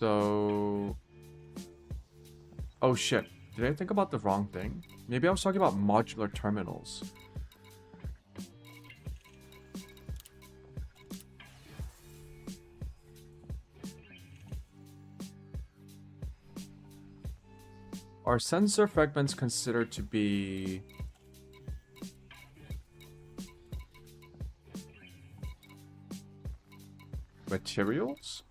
So... Oh shit. Did I think about the wrong thing? Maybe I was talking about modular terminals. Are sensor fragments considered to be materials?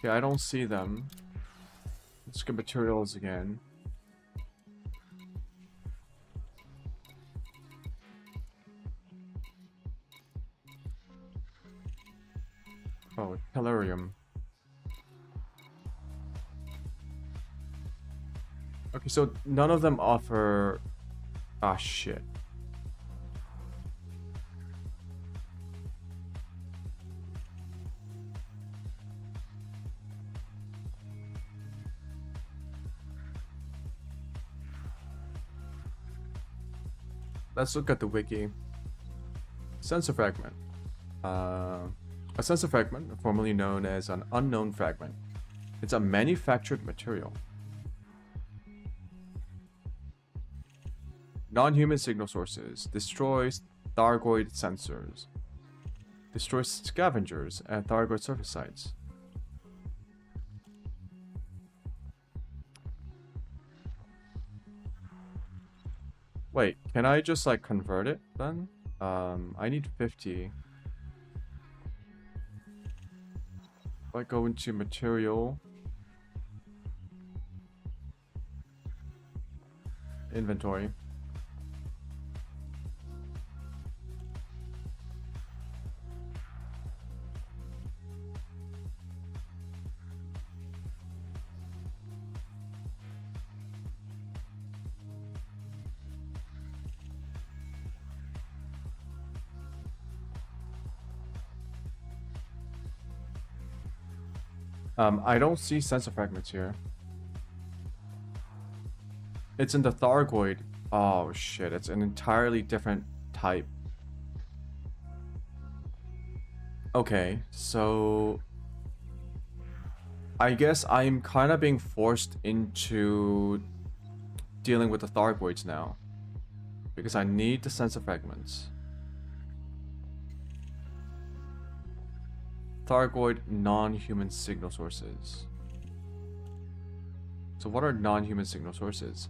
Yeah, I don't see them. Let's look at materials again. Oh, tellurium. Okay, so none of them offer... Ah, shit. Let's look at the wiki. Sensor fragment. A sensor fragment, formerly known as an unknown fragment. It's a manufactured material. Non-human signal sources. Destroys Thargoid sensors. Destroys scavengers at Thargoid surface sites. Wait, can I just like convert it then? I need 50. If I go into material, inventory. I don't see sensor fragments here. It's in the Thargoid. Oh shit, it's an entirely different type. Okay, so I guess I'm kind of being forced into dealing with the Thargoids now, because I need the sensor fragments. Thargoid non-human signal sources. So what are non-human signal sources?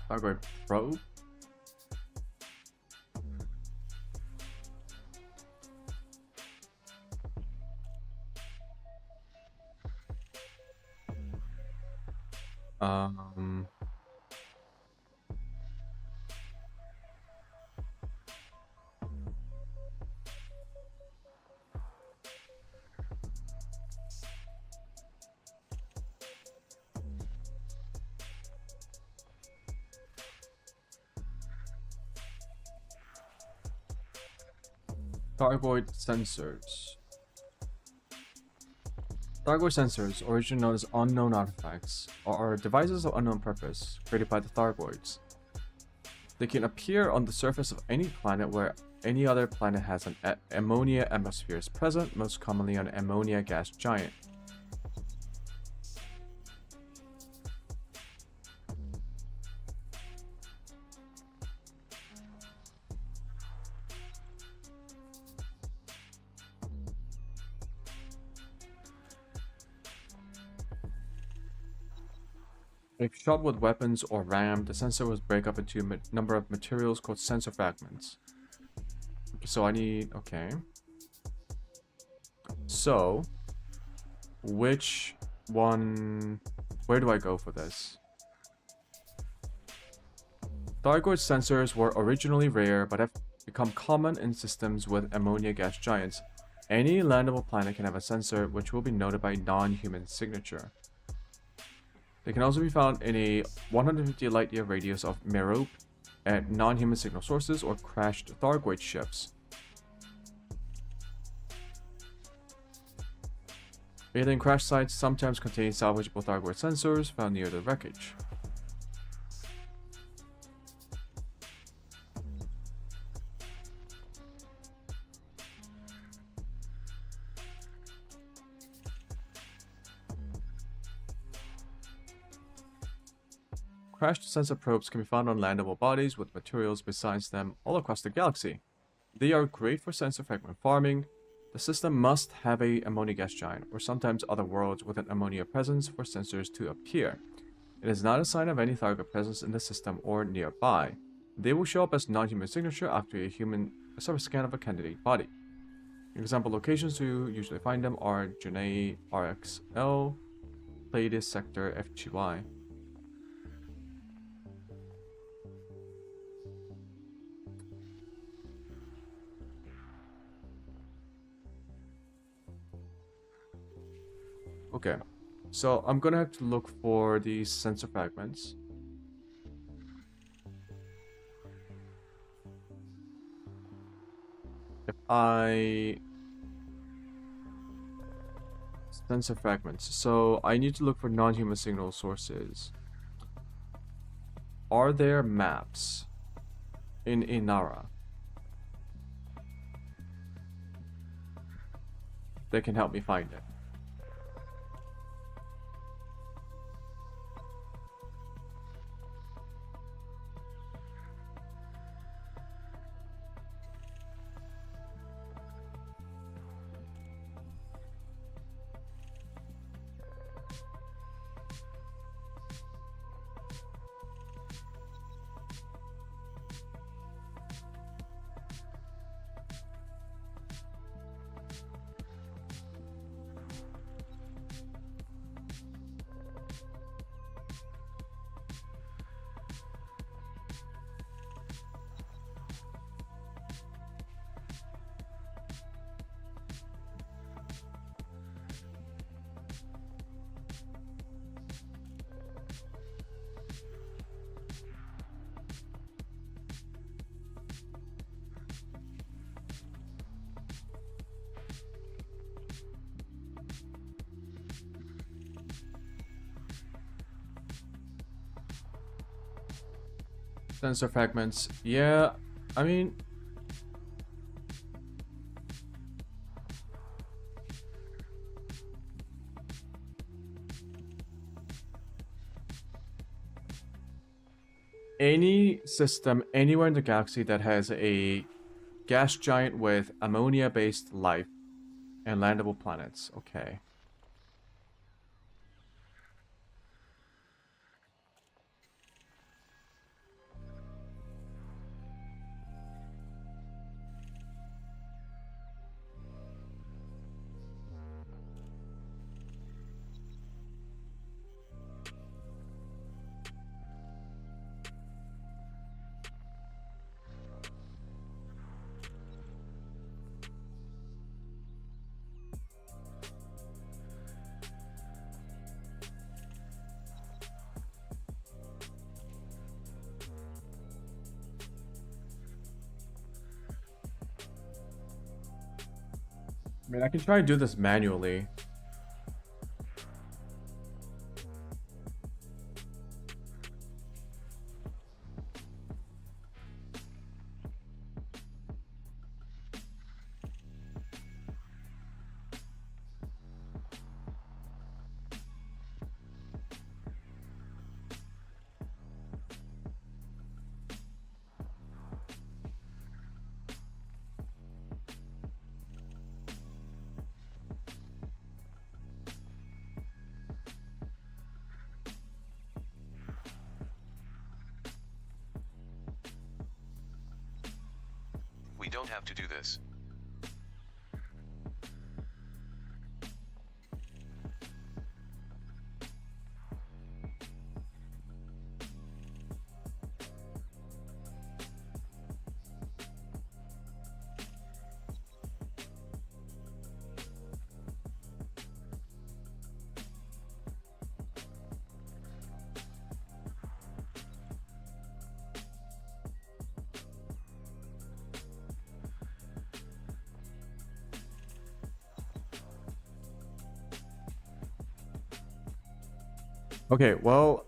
Thargoid probe? Um... Thargoid sensors. Thargoid sensors, originally known as unknown artifacts, are devices of unknown purpose created by the Thargoids. They can appear on the surface of any planet where any other planet has an ammonia atmosphere is present, most commonly an ammonia gas giant. If shot with weapons or rammed, the sensor will break up into a number of materials called sensor fragments. So I need... okay. So, which one... Where do I go for this? Thargoid sensors were originally rare, but have become common in systems with ammonia gas giants. Any landable planet can have a sensor which will be noted by non-human signature. They can also be found in a 150 light-year radius of Merope at non-human signal sources or crashed Thargoid ships. Alien crash sites sometimes contain salvageable Thargoid sensors found near the wreckage. Crashed sensor probes can be found on landable bodies with materials besides them all across the galaxy. They are great for sensor fragment farming. The system must have a ammonia gas giant, or sometimes other worlds with an ammonia presence for sensors to appear. It is not a sign of any Thargoid presence in the system or nearby. They will show up as non-human signature after a surface scan of a candidate body. Example locations to usually find them are Junei RXL, Pleiades Sector FGY. Okay, so I'm gonna have to look for these sensor fragments. Sensor fragments. So I need to look for non-human signal sources. Are there maps in Inara that can help me find it? Sensor fragments. Yeah, I mean... Any system anywhere in the galaxy that has a gas giant with ammonia-based life and landable planets. Okay. I mean, I can try and do this manually. We don't have to do this. Okay, well,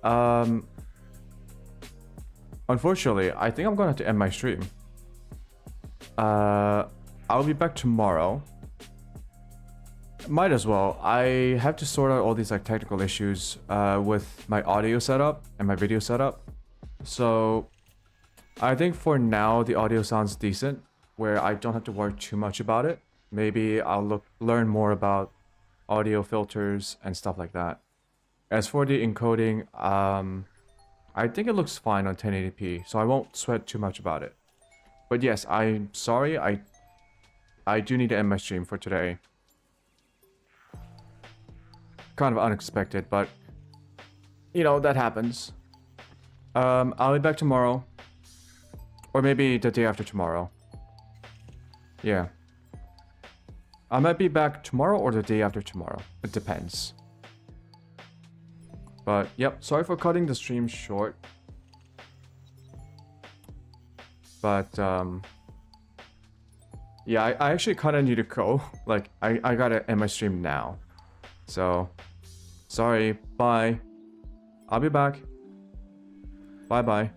unfortunately, I think I'm gonna have to end my stream. I'll be back tomorrow. Might as well. I have to sort out all these like technical issues with my audio setup and my video setup. So I think for now the audio sounds decent, where I don't have to worry too much about it. Maybe I'll learn more about audio filters and stuff like that. As for the encoding, I think it looks fine on 1080p, so I won't sweat too much about it. But yes, I'm sorry, I do need to end my stream for today. Kind of unexpected, but you know, that happens. I'll be back tomorrow, or maybe the day after tomorrow. Yeah, I might be back tomorrow or the day after tomorrow. It depends. But yep, sorry for cutting the stream short. But yeah, I actually kind of need to go. Like I gotta end my stream now. So sorry, bye. I'll be back. Bye bye.